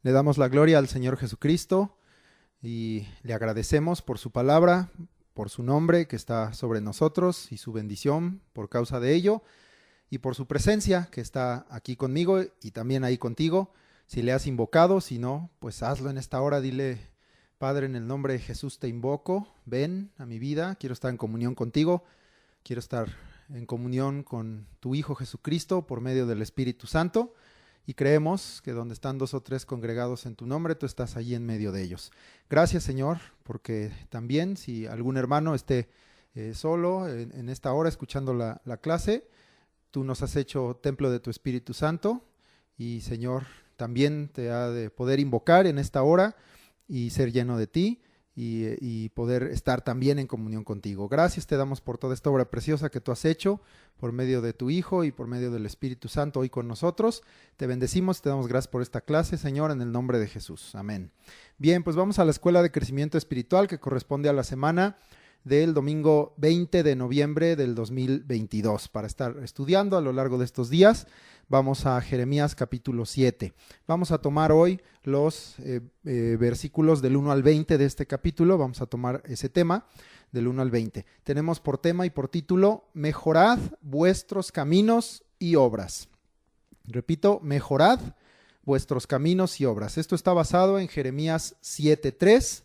Le damos la gloria al Señor Jesucristo y le agradecemos por su palabra, por su nombre que está sobre nosotros y su bendición por causa de ello y por su presencia que está aquí conmigo y también ahí contigo. Si le has invocado, si no, pues hazlo en esta hora, dile: Padre, en el nombre de Jesús te invoco, ven a mi vida, quiero estar en comunión contigo, quiero estar en comunión con tu Hijo Jesucristo por medio del Espíritu Santo. Y creemos que donde están 2 o 3 congregados en tu nombre, tú estás allí en medio de ellos. Gracias, Señor, porque también si algún hermano esté solo en esta hora escuchando la clase, tú nos has hecho templo de tu Espíritu Santo y, Señor, también te ha de poder invocar en esta hora y ser lleno de ti y poder estar también en comunión contigo. Gracias te damos por toda esta obra preciosa que tú has hecho por medio de tu Hijo y por medio del Espíritu Santo hoy con nosotros. Te bendecimos, te damos gracias por esta clase, Señor, en el nombre de Jesús. Amén. Bien, pues vamos a la Escuela de Crecimiento Espiritual que corresponde a la semana del domingo 20 de noviembre del 2022. Para estar estudiando a lo largo de estos días, vamos a Jeremías capítulo 7. Vamos a tomar hoy los versículos del 1 al 20 de este capítulo. Vamos a tomar ese tema del 1 al 20. Tenemos por tema y por título: Mejorad vuestros caminos y obras. Repito, mejorad vuestros caminos y obras. Esto está basado en Jeremías 7:3.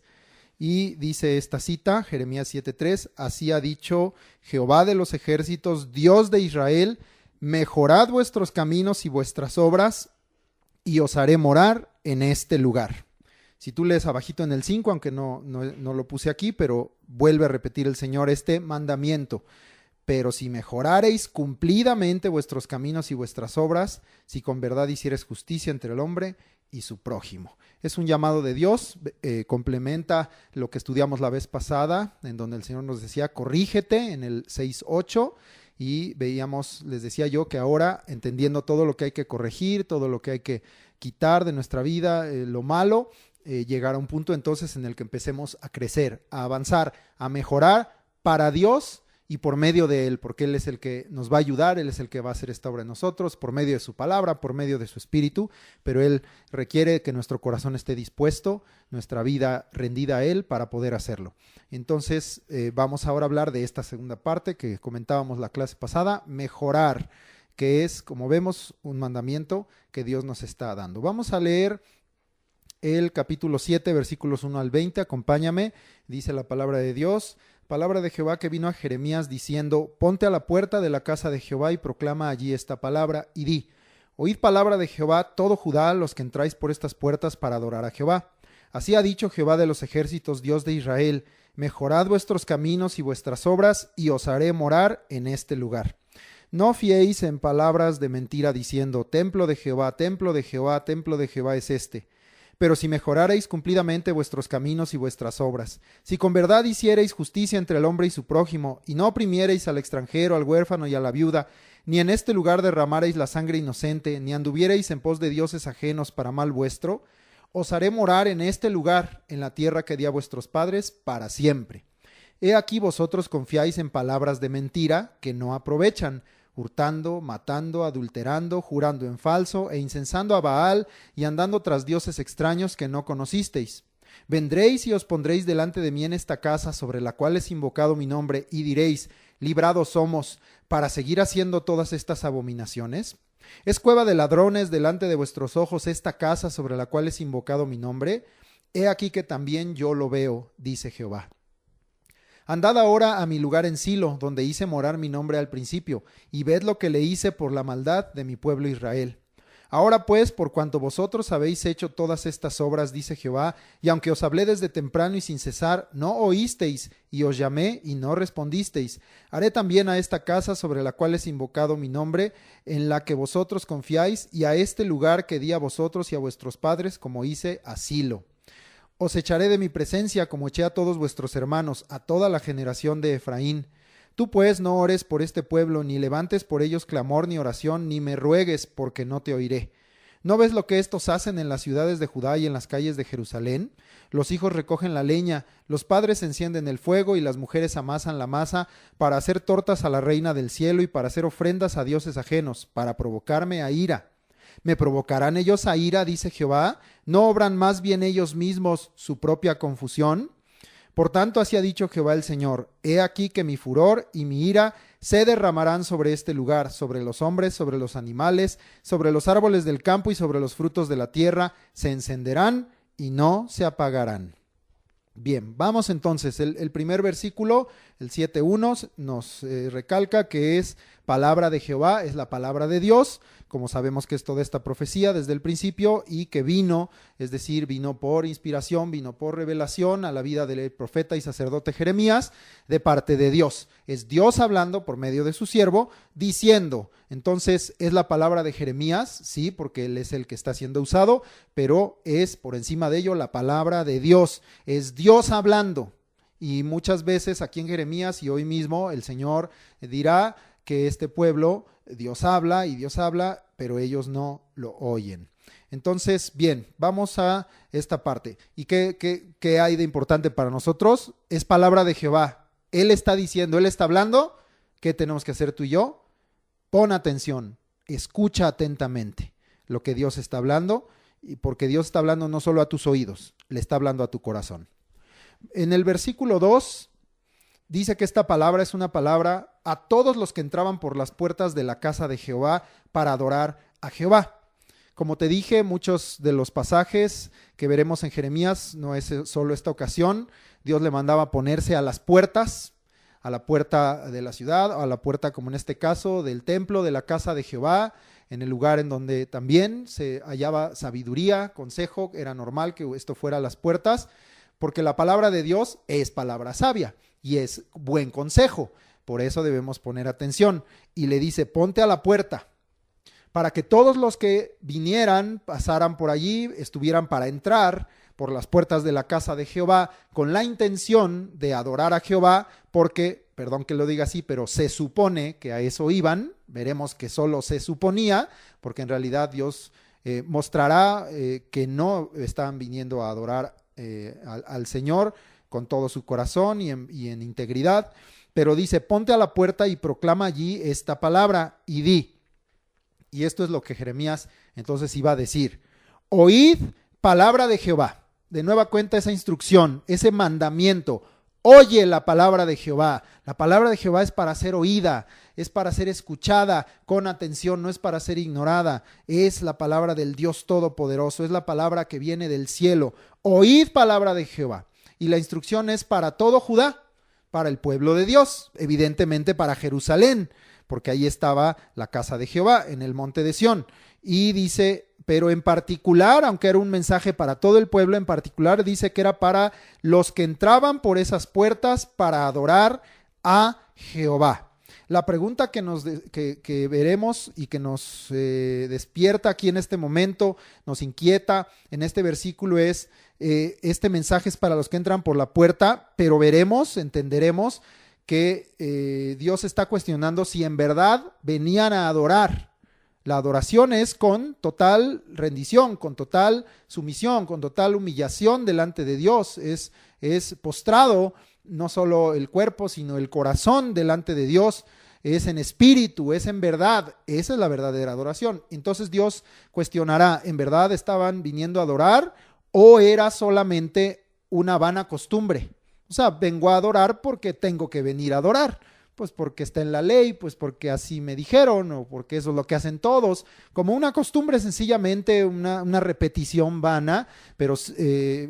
Y dice esta cita, Jeremías 7:3, así ha dicho Jehová de los ejércitos, Dios de Israel: mejorad vuestros caminos y vuestras obras, y os haré morar en este lugar. Si tú lees abajito en el 5, aunque no lo puse aquí, pero vuelve a repetir el Señor este mandamiento: pero si mejorareis cumplidamente vuestros caminos y vuestras obras, si con verdad hicieres justicia entre el hombre y su prójimo. Es un llamado de Dios, complementa lo que estudiamos la vez pasada, en donde el Señor nos decía: corrígete, en el 6:8, y veíamos, les decía yo, que ahora, entendiendo todo lo que hay que corregir, todo lo que hay que quitar de nuestra vida, lo malo, llegar a un punto entonces en el que empecemos a crecer, a avanzar, a mejorar para Dios y por medio de Él, porque Él es el que nos va a ayudar, Él es el que va a hacer esta obra en nosotros, por medio de su palabra, por medio de su Espíritu, pero Él requiere que nuestro corazón esté dispuesto, nuestra vida rendida a Él para poder hacerlo. Entonces, vamos ahora a hablar de esta segunda parte que comentábamos la clase pasada: mejorar, que es, como vemos, un mandamiento que Dios nos está dando. Vamos a leer el capítulo 7, versículos 1 al 20, acompáñame, dice la palabra de Dios: palabra de Jehová que vino a Jeremías diciendo: ponte a la puerta de la casa de Jehová y proclama allí esta palabra y di: oíd palabra de Jehová todo Judá, los que entráis por estas puertas para adorar a Jehová. Así ha dicho Jehová de los ejércitos, Dios de Israel: mejorad vuestros caminos y vuestras obras, y os haré morar en este lugar. No fiéis en palabras de mentira diciendo: templo de Jehová, templo de Jehová, templo de Jehová es este. Pero si mejorareis cumplidamente vuestros caminos y vuestras obras, si con verdad hiciereis justicia entre el hombre y su prójimo, y no oprimiereis al extranjero, al huérfano y a la viuda, ni en este lugar derramareis la sangre inocente, ni anduviereis en pos de dioses ajenos para mal vuestro, os haré morar en este lugar, en la tierra que di a vuestros padres, para siempre. He aquí vosotros confiáis en palabras de mentira que no aprovechan, hurtando, matando, adulterando, jurando en falso e incensando a Baal y andando tras dioses extraños que no conocisteis. Vendréis y os pondréis delante de mí en esta casa sobre la cual es invocado mi nombre y diréis: librados somos, para seguir haciendo todas estas abominaciones. ¿Es cueva de ladrones delante de vuestros ojos esta casa sobre la cual es invocado mi nombre? He aquí que también yo lo veo, dice Jehová. Andad ahora a mi lugar en Silo, donde hice morar mi nombre al principio, y ved lo que le hice por la maldad de mi pueblo Israel. Ahora pues, por cuanto vosotros habéis hecho todas estas obras, dice Jehová, y aunque os hablé desde temprano y sin cesar, no oísteis, y os llamé y no respondisteis, haré también a esta casa sobre la cual es invocado mi nombre, en la que vosotros confiáis, y a este lugar que di a vosotros y a vuestros padres, como hice a Silo. Os echaré de mi presencia como eché a todos vuestros hermanos, a toda la generación de Efraín. Tú pues no ores por este pueblo, ni levantes por ellos clamor ni oración, ni me ruegues, porque no te oiré. ¿No ves lo que estos hacen en las ciudades de Judá y en las calles de Jerusalén? Los hijos recogen la leña, los padres encienden el fuego y las mujeres amasan la masa para hacer tortas a la reina del cielo y para hacer ofrendas a dioses ajenos, para provocarme a ira. ¿Me provocarán ellos a ira, dice Jehová? ¿No obran más bien ellos mismos su propia confusión? Por tanto, así ha dicho Jehová el Señor: he aquí que mi furor y mi ira se derramarán sobre este lugar, sobre los hombres, sobre los animales, sobre los árboles del campo y sobre los frutos de la tierra, se encenderán y no se apagarán. Bien, vamos entonces, el primer versículo, el 7:1, nos recalca que es palabra de Jehová, es la palabra de Dios, como sabemos que es toda esta profecía desde el principio, y que vino, es decir, vino por inspiración, vino por revelación a la vida del profeta y sacerdote Jeremías de parte de Dios. Es Dios hablando por medio de su siervo, diciendo. Entonces es la palabra de Jeremías, sí, porque él es el que está siendo usado, pero es por encima de ello la palabra de Dios, es Dios hablando. Y muchas veces aquí en Jeremías y hoy mismo el Señor dirá que este pueblo, Dios habla, pero ellos no lo oyen. Entonces, bien, vamos a esta parte. ¿Y qué hay de importante para nosotros? Es palabra de Jehová. Él está diciendo, Él está hablando. ¿Qué tenemos que hacer tú y yo? Pon atención, escucha atentamente lo que Dios está hablando, y porque Dios está hablando no solo a tus oídos, le está hablando a tu corazón. En el versículo 2 dice que esta palabra es una palabra a todos los que entraban por las puertas de la casa de Jehová para adorar a Jehová. Como te dije, muchos de los pasajes que veremos en Jeremías, no es solo esta ocasión, Dios le mandaba ponerse a las puertas, a la puerta de la ciudad, o a la puerta, como en este caso, del templo, de la casa de Jehová, en el lugar en donde también se hallaba sabiduría, consejo. Era normal que esto fuera a las puertas, porque la palabra de Dios es palabra sabia y es buen consejo. Por eso debemos poner atención. Y le dice, ponte a la puerta, para que todos los que vinieran, pasaran por allí, estuvieran para entrar por las puertas de la casa de Jehová, con la intención de adorar a Jehová, porque, perdón que lo diga así, pero se supone que a eso iban. Veremos que solo se suponía, porque en realidad Dios mostrará que no estaban viniendo a adorar al Señor con todo su corazón y en integridad. Pero dice, ponte a la puerta y proclama allí esta palabra y di. Y esto es lo que Jeremías entonces iba a decir: oíd palabra de Jehová. De nueva cuenta esa instrucción, ese mandamiento: oye la palabra de Jehová. La palabra de Jehová es para ser oída, es para ser escuchada con atención, no es para ser ignorada. Es la palabra del Dios Todopoderoso, es la palabra que viene del cielo. Oíd palabra de Jehová. Y la instrucción es para todo Judá, para el pueblo de Dios, evidentemente para Jerusalén, porque ahí estaba la casa de Jehová en el monte de Sión. Y dice, pero en particular, aunque era un mensaje para todo el pueblo, en particular dice que era para los que entraban por esas puertas para adorar a Jehová. La pregunta que veremos y que nos despierta aquí en este momento, nos inquieta en este versículo es, este mensaje es para los que entran por la puerta, pero entenderemos que Dios está cuestionando si en verdad venían a adorar. La adoración es con total rendición, con total sumisión, con total humillación delante de Dios. Es postrado no solo el cuerpo, sino el corazón delante de Dios. Es en espíritu, es en verdad. Esa es la verdadera adoración. Entonces Dios cuestionará, ¿en verdad estaban viniendo a adorar o era solamente una vana costumbre? O sea, vengo a adorar porque tengo que venir a adorar. Pues porque está en la ley, pues porque así me dijeron, o porque eso es lo que hacen todos, como una costumbre, sencillamente una repetición vana, pero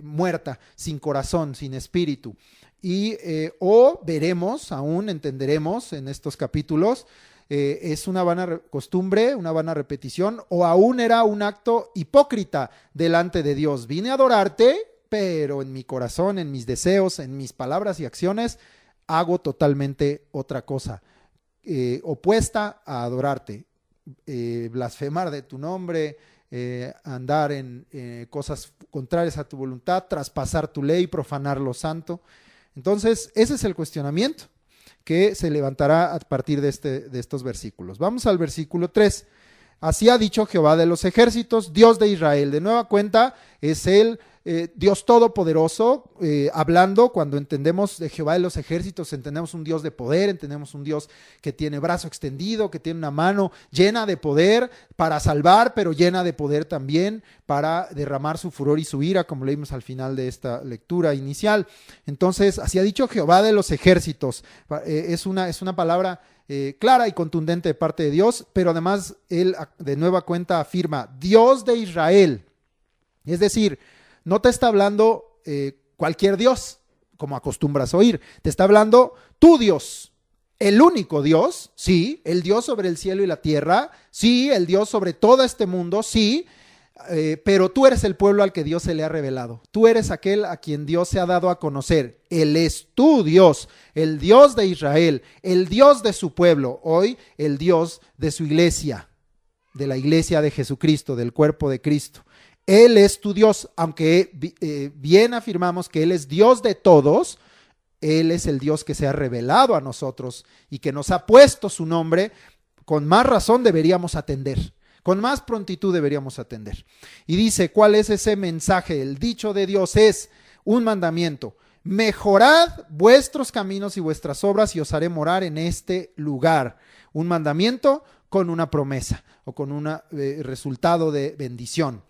muerta, sin corazón, sin espíritu. Y o veremos, aún entenderemos en estos capítulos, es una vana costumbre, una vana repetición, o aún era un acto hipócrita delante de Dios. Vine a adorarte, pero en mi corazón, en mis deseos, en mis palabras y acciones, hago totalmente otra cosa, opuesta a adorarte, blasfemar de tu nombre, andar en cosas contrarias a tu voluntad, traspasar tu ley, profanar lo santo. Entonces, ese es el cuestionamiento que se levantará a partir de estos versículos. Vamos al versículo 3. Así ha dicho Jehová de los ejércitos, Dios de Israel. De nueva cuenta, es Él Dios Todopoderoso, hablando, cuando entendemos de Jehová de los ejércitos, entendemos un Dios de poder, entendemos un Dios que tiene brazo extendido, que tiene una mano llena de poder para salvar, pero llena de poder también para derramar su furor y su ira, como leímos al final de esta lectura inicial. Entonces, así ha dicho Jehová de los ejércitos. Es una palabra clara y contundente de parte de Dios, pero además él de nueva cuenta afirma Dios de Israel. Es decir, no te está hablando cualquier Dios, como acostumbras oír. Te está hablando tu Dios, el único Dios, sí, el Dios sobre el cielo y la tierra, sí, el Dios sobre todo este mundo, sí, pero tú eres el pueblo al que Dios se le ha revelado. Tú eres aquel a quien Dios se ha dado a conocer. Él es tu Dios, el Dios de Israel, el Dios de su pueblo, hoy el Dios de su iglesia, de la iglesia de Jesucristo, del cuerpo de Cristo. Él es tu Dios, aunque bien afirmamos que Él es Dios de todos. Él es el Dios que se ha revelado a nosotros y que nos ha puesto su nombre. Con más razón deberíamos atender, con más prontitud deberíamos atender. Y dice, ¿cuál es ese mensaje? El dicho de Dios es un mandamiento: mejorad vuestros caminos y vuestras obras y os haré morar en este lugar. Un mandamiento con una promesa o con un resultado de bendición.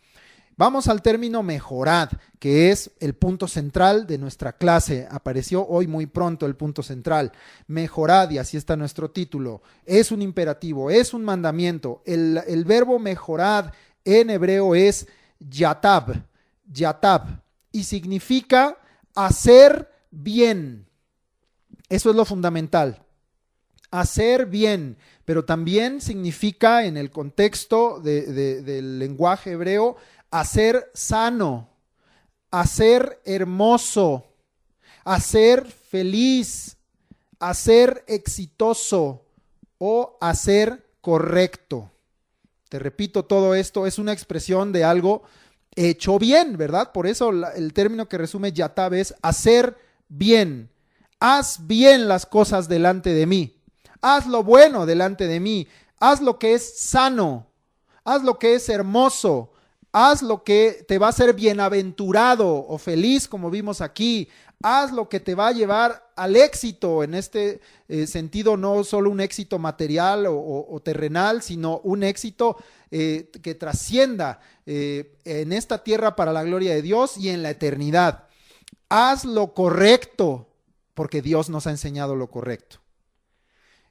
Vamos al término mejorad, que es el punto central de nuestra clase. Apareció hoy muy pronto el punto central. Mejorad, y así está nuestro título. Es un imperativo, es un mandamiento. El verbo mejorad en hebreo es yatab, y significa hacer bien. Eso es lo fundamental. Hacer bien, pero también significa, en el contexto del lenguaje hebreo, hacer sano, hacer hermoso, hacer feliz, hacer exitoso o hacer correcto. Te repito, todo esto es una expresión de algo hecho bien, ¿verdad? Por eso el término que resume yatab es hacer bien. Haz bien las cosas delante de mí. Haz lo bueno delante de mí. Haz lo que es sano. Haz lo que es hermoso. Haz lo que te va a hacer bienaventurado o feliz, como vimos aquí. Haz lo que te va a llevar al éxito, en este sentido, no solo un éxito material o terrenal, sino un éxito que trascienda en esta tierra para la gloria de Dios y en la eternidad. Haz lo correcto, porque Dios nos ha enseñado lo correcto.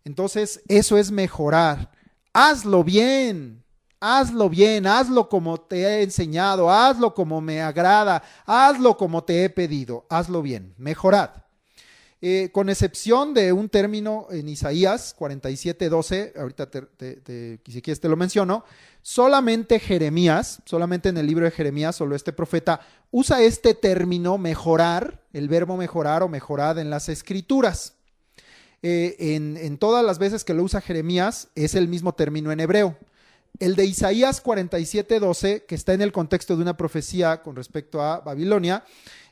Entonces, eso es mejorar. Hazlo bien. Hazlo bien, hazlo como te he enseñado, hazlo como me agrada, hazlo como te he pedido, hazlo bien, mejorad. Con excepción de un término en Isaías 47:12, ahorita si quieres te lo menciono, solamente Jeremías, solamente en el libro de Jeremías, solo este profeta usa este término mejorar, el verbo mejorar o mejorad en las escrituras. En todas las veces que lo usa Jeremías es el mismo término en hebreo. El de Isaías 47:12, que está en el contexto de una profecía con respecto a Babilonia,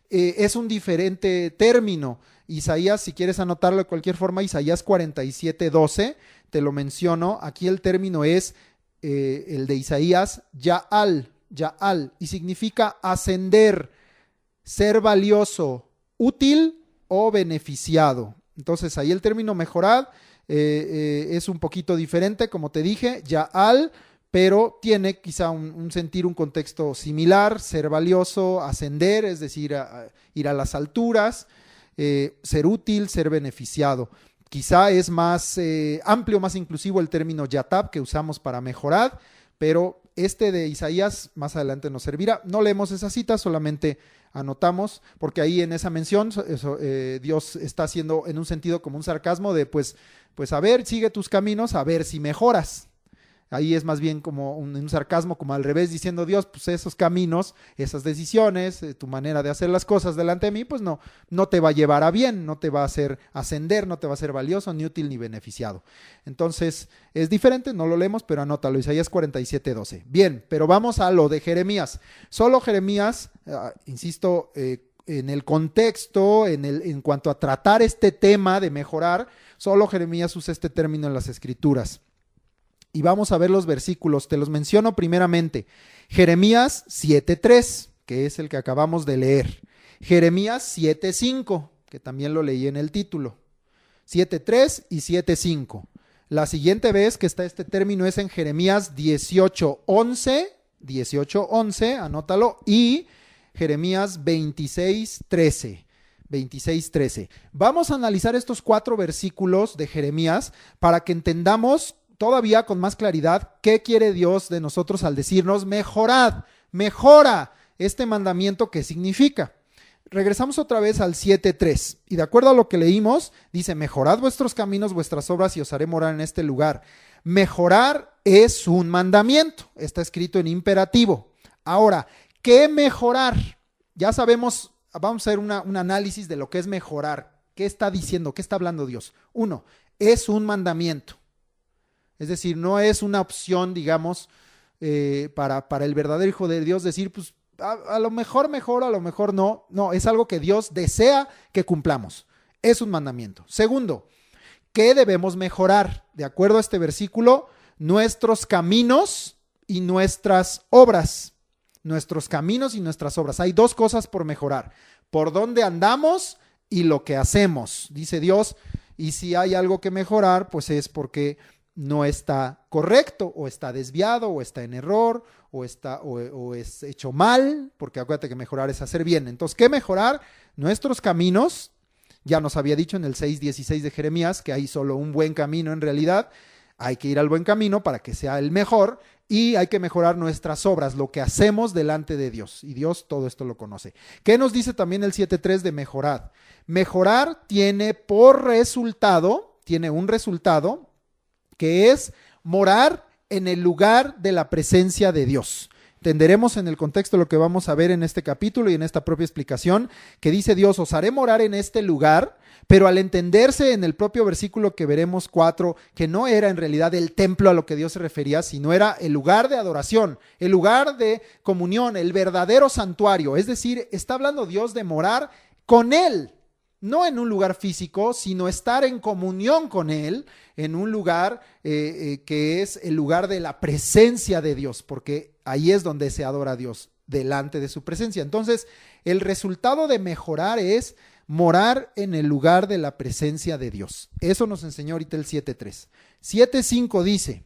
es un diferente término. Isaías, si quieres anotarlo de cualquier forma, Isaías 47:12, te lo menciono. Aquí el término es el de Isaías, Ya'al, y significa ascender, ser valioso, útil o beneficiado. Entonces ahí el término mejorad es un poquito diferente, como te dije, Ya'al, pero tiene quizá un sentir, un contexto similar: ser valioso, ascender, es decir, ir a las alturas, ser útil, ser beneficiado. Quizá es más amplio, más inclusivo el término yatab que usamos para mejorar, pero este de Isaías más adelante nos servirá. No leemos esa cita, solamente anotamos, porque ahí en esa mención Dios está haciendo en un sentido como un sarcasmo de pues a ver, sigue tus caminos, a ver si mejoras. Ahí es más bien como un sarcasmo, como al revés, diciendo Dios, pues esos caminos, esas decisiones, tu manera de hacer las cosas delante de mí, pues no te va a llevar a bien, no te va a hacer ascender, no te va a ser valioso, ni útil, ni beneficiado. Entonces, es diferente, no lo leemos, pero anótalo, Isaías 47:12. Bien, pero vamos a lo de Jeremías. Solo Jeremías, insisto, en el contexto, en cuanto a tratar este tema de mejorar, solo Jeremías usa este término en las Escrituras. Y vamos a ver los versículos, te los menciono primeramente. Jeremías 7:3, que es el que acabamos de leer. Jeremías 7:5, que también lo leí en el título. 7:3 y 7:5. La siguiente vez que está este término es en Jeremías 18:11, anótalo, y Jeremías 26:13. Vamos a analizar estos 4 versículos de Jeremías para que entendamos todavía con más claridad qué quiere Dios de nosotros al decirnos mejora este mandamiento, qué significa. Regresamos otra vez al 7:3 y de acuerdo a lo que leímos, dice: mejorad vuestros caminos, vuestras obras y os haré morar en este lugar. Mejorar es un mandamiento, está escrito en imperativo. Ahora, ¿qué mejorar? Ya sabemos, vamos a hacer un análisis de lo que es mejorar. ¿Qué está diciendo? ¿Qué está hablando Dios? 1, es un mandamiento. Es decir, no es una opción, digamos, para el verdadero Hijo de Dios decir, pues, a lo mejor mejor, a lo mejor no. No, es algo que Dios desea que cumplamos. Es un mandamiento. Segundo, ¿qué debemos mejorar? De acuerdo a este versículo, nuestros caminos y nuestras obras. Nuestros caminos y nuestras obras. Hay 2 cosas por mejorar: por dónde andamos y lo que hacemos, dice Dios. Y si hay algo que mejorar, pues es porque no está correcto, o está desviado, o está en error, o es hecho mal, porque acuérdate que mejorar es hacer bien. Entonces, ¿qué mejorar? Nuestros caminos. Ya nos había dicho en el 6:16 de Jeremías que hay solo un buen camino en realidad. Hay que ir al buen camino para que sea el mejor, y hay que mejorar nuestras obras, lo que hacemos delante de Dios. Y Dios todo esto lo conoce. ¿Qué nos dice también el 7:3 de mejorar? Mejorar tiene un resultado que es morar en el lugar de la presencia de Dios. Entenderemos en el contexto lo que vamos a ver en este capítulo y en esta propia explicación, que dice Dios: os haré morar en este lugar, pero al entenderse en el propio versículo que veremos 4, que no era en realidad el templo a lo que Dios se refería, sino era el lugar de adoración, el lugar de comunión, el verdadero santuario. Es decir, está hablando Dios de morar con Él, no en un lugar físico, sino estar en comunión con Él, en un lugar que es el lugar de la presencia de Dios, porque ahí es donde se adora a Dios, delante de su presencia. Entonces, el resultado de mejorar es morar en el lugar de la presencia de Dios. Eso nos enseñó ahorita el 7:3. 7:5 dice: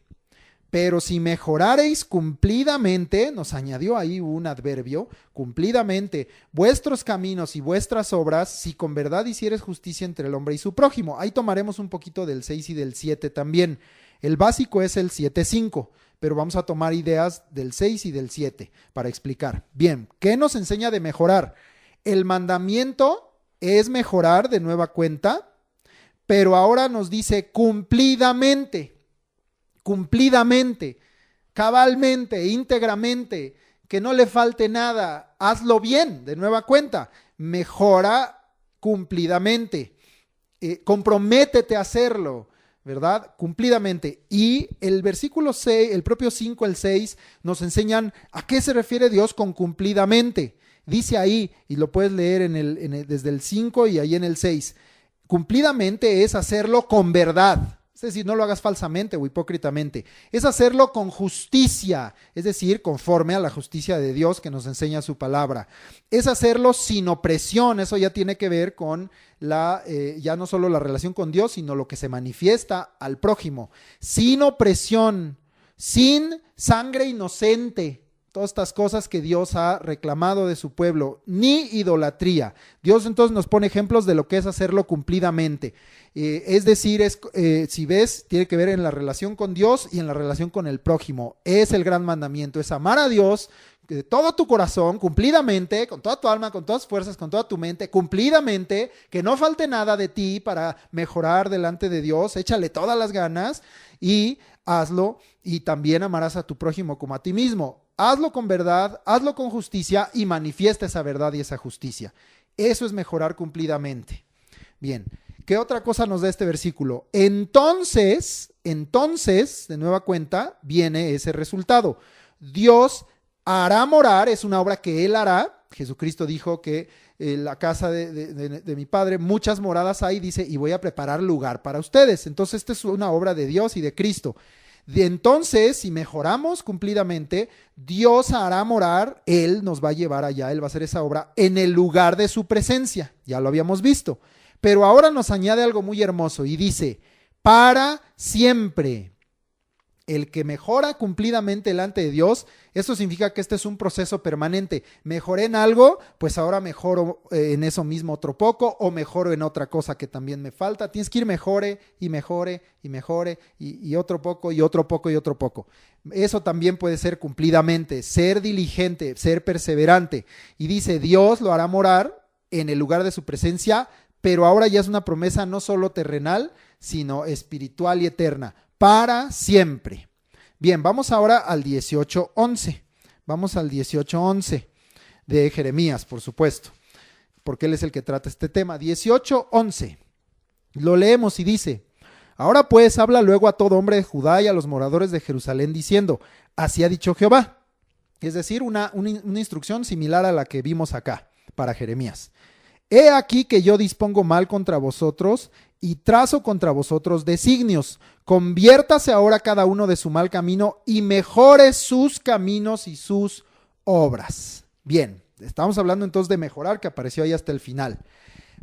pero si mejorareis cumplidamente, nos añadió ahí un adverbio, cumplidamente, vuestros caminos y vuestras obras, si con verdad hicieres justicia entre el hombre y su prójimo. Ahí tomaremos un poquito del 6 y del 7 también. El básico es el 7:5, pero vamos a tomar ideas del 6 y del 7 para explicar. Bien, ¿qué nos enseña de mejorar? El mandamiento es mejorar de nueva cuenta, pero ahora nos dice cumplidamente, cabalmente, íntegramente, que no le falte nada, hazlo bien, de nueva cuenta, mejora cumplidamente, comprométete a hacerlo, ¿verdad? Cumplidamente. Y el versículo 6, el propio 5, el 6, nos enseñan a qué se refiere Dios con cumplidamente. Dice ahí, y lo puedes leer desde el 5 y ahí en el 6, cumplidamente es hacerlo con verdad. Es decir, no lo hagas falsamente o hipócritamente. Es hacerlo con justicia, es decir, conforme a la justicia de Dios que nos enseña su palabra. Es hacerlo sin opresión. Eso ya tiene que ver con ya no solo la relación con Dios, sino lo que se manifiesta al prójimo. Sin opresión, sin sangre inocente. Todas estas cosas que Dios ha reclamado de su pueblo, ni idolatría. Dios entonces nos pone ejemplos de lo que es hacerlo cumplidamente. Es decir, si ves, tiene que ver en la relación con Dios y en la relación con el prójimo. Es el gran mandamiento, es amar a Dios de todo tu corazón, cumplidamente, con toda tu alma, con todas tus fuerzas, con toda tu mente, cumplidamente, que no falte nada de ti para mejorar delante de Dios. Échale todas las ganas y hazlo, y también amarás a tu prójimo como a ti mismo. Hazlo con verdad, hazlo con justicia y manifiesta esa verdad y esa justicia. Eso es mejorar cumplidamente. Bien, ¿qué otra cosa nos da este versículo? Entonces, de nueva cuenta, viene ese resultado. Dios hará morar, es una obra que Él hará. Jesucristo dijo que la casa de mi Padre, muchas moradas hay, dice, y voy a preparar lugar para ustedes. Entonces, esta es una obra de Dios y de Cristo. Entonces, si mejoramos cumplidamente, Dios hará morar, Él nos va a llevar allá, Él va a hacer esa obra en el lugar de su presencia. Ya lo habíamos visto. Pero ahora nos añade algo muy hermoso y dice, para siempre. El que mejora cumplidamente delante de Dios, eso significa que este es un proceso permanente. Mejoré en algo, pues ahora mejoro en eso mismo otro poco, o mejoro en otra cosa que también me falta. Tienes que ir mejore y mejore y mejore y otro poco y otro poco y otro poco. Eso también puede ser cumplidamente, ser diligente, ser perseverante. Y dice, Dios lo hará morar en el lugar de su presencia, pero ahora ya es una promesa no solo terrenal, sino espiritual y eterna. Para siempre. Bien, vamos ahora al 18:11. Vamos al 18:11 de Jeremías, por supuesto, porque él es el que trata este tema. 18:11. Lo leemos y dice, ahora pues habla luego a todo hombre de Judá y a los moradores de Jerusalén diciendo, así ha dicho Jehová. Es decir, una instrucción similar a la que vimos acá para Jeremías. He aquí que yo dispongo mal contra vosotros y trazo contra vosotros designios. Conviértase ahora cada uno de su mal camino y mejore sus caminos y sus obras. Bien, estamos hablando entonces de mejorar, que apareció ahí hasta el final.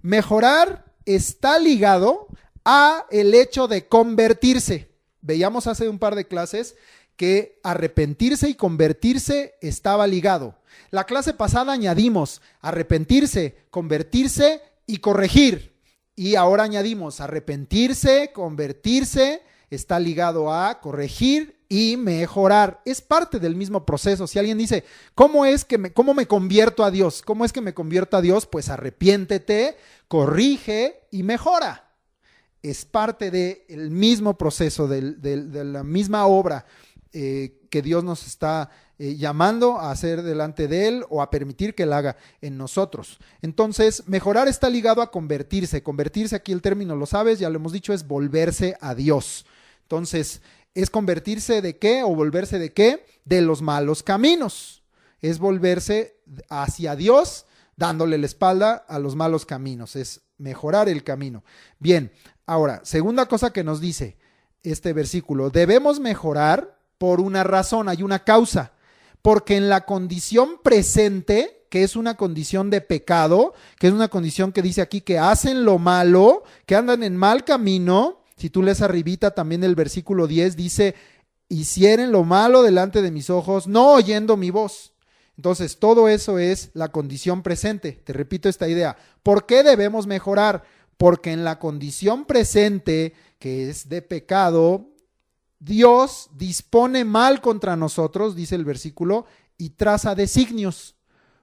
Mejorar está ligado a el hecho de convertirse. Veíamos hace un par de clases que arrepentirse y convertirse estaba ligado. La clase pasada añadimos arrepentirse, convertirse y corregir. Y ahora añadimos arrepentirse, convertirse, está ligado a corregir y mejorar. Es parte del mismo proceso. Si alguien dice, ¿cómo me convierto a Dios? ¿Cómo es que me convierto a Dios? Pues arrepiéntete, corrige y mejora. Es parte del mismo proceso, de la misma obra que Dios nos está llamando a hacer delante de Él o a permitir que Él haga en nosotros. Entonces, mejorar está ligado a convertirse. Convertirse, aquí el término lo sabes, ya lo hemos dicho, es volverse a Dios. Entonces, ¿es convertirse de qué o volverse de qué? De los malos caminos. Es volverse hacia Dios, dándole la espalda a los malos caminos. Es mejorar el camino. Bien, ahora, segunda cosa que nos dice este versículo, debemos mejorar por una razón, hay una causa, porque en la condición presente, que es una condición de pecado, que es una condición que dice aquí que hacen lo malo, que andan en mal camino, si tú lees arribita también el versículo 10 dice, hicieren lo malo delante de mis ojos, no oyendo mi voz. Entonces, todo eso es la condición presente. Te repito esta idea. ¿Por qué debemos mejorar? Porque en la condición presente, que es de pecado, Dios dispone mal contra nosotros, dice el versículo, y traza designios.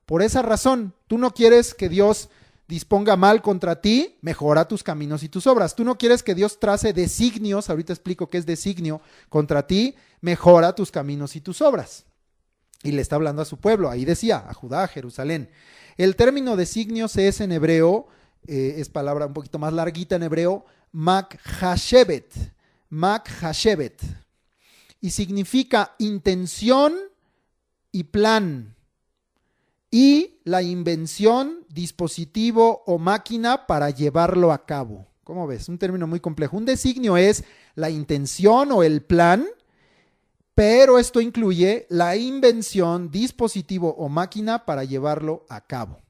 Por esa razón, tú no quieres que Dios disponga mal contra ti, mejora tus caminos y tus obras. Tú no quieres que Dios trace designios, ahorita explico qué es designio, contra ti, mejora tus caminos y tus obras. Y le está hablando a su pueblo, ahí decía, a Judá, a Jerusalén. El término designios es en hebreo, es palabra un poquito más larguita en hebreo, makhashevet. Makhashevet, y significa intención y plan, y la invención, dispositivo o máquina para llevarlo a cabo. ¿Cómo ves? Un término muy complejo. Un designio es la intención o el plan, pero esto incluye la invención, dispositivo o máquina para llevarlo a cabo.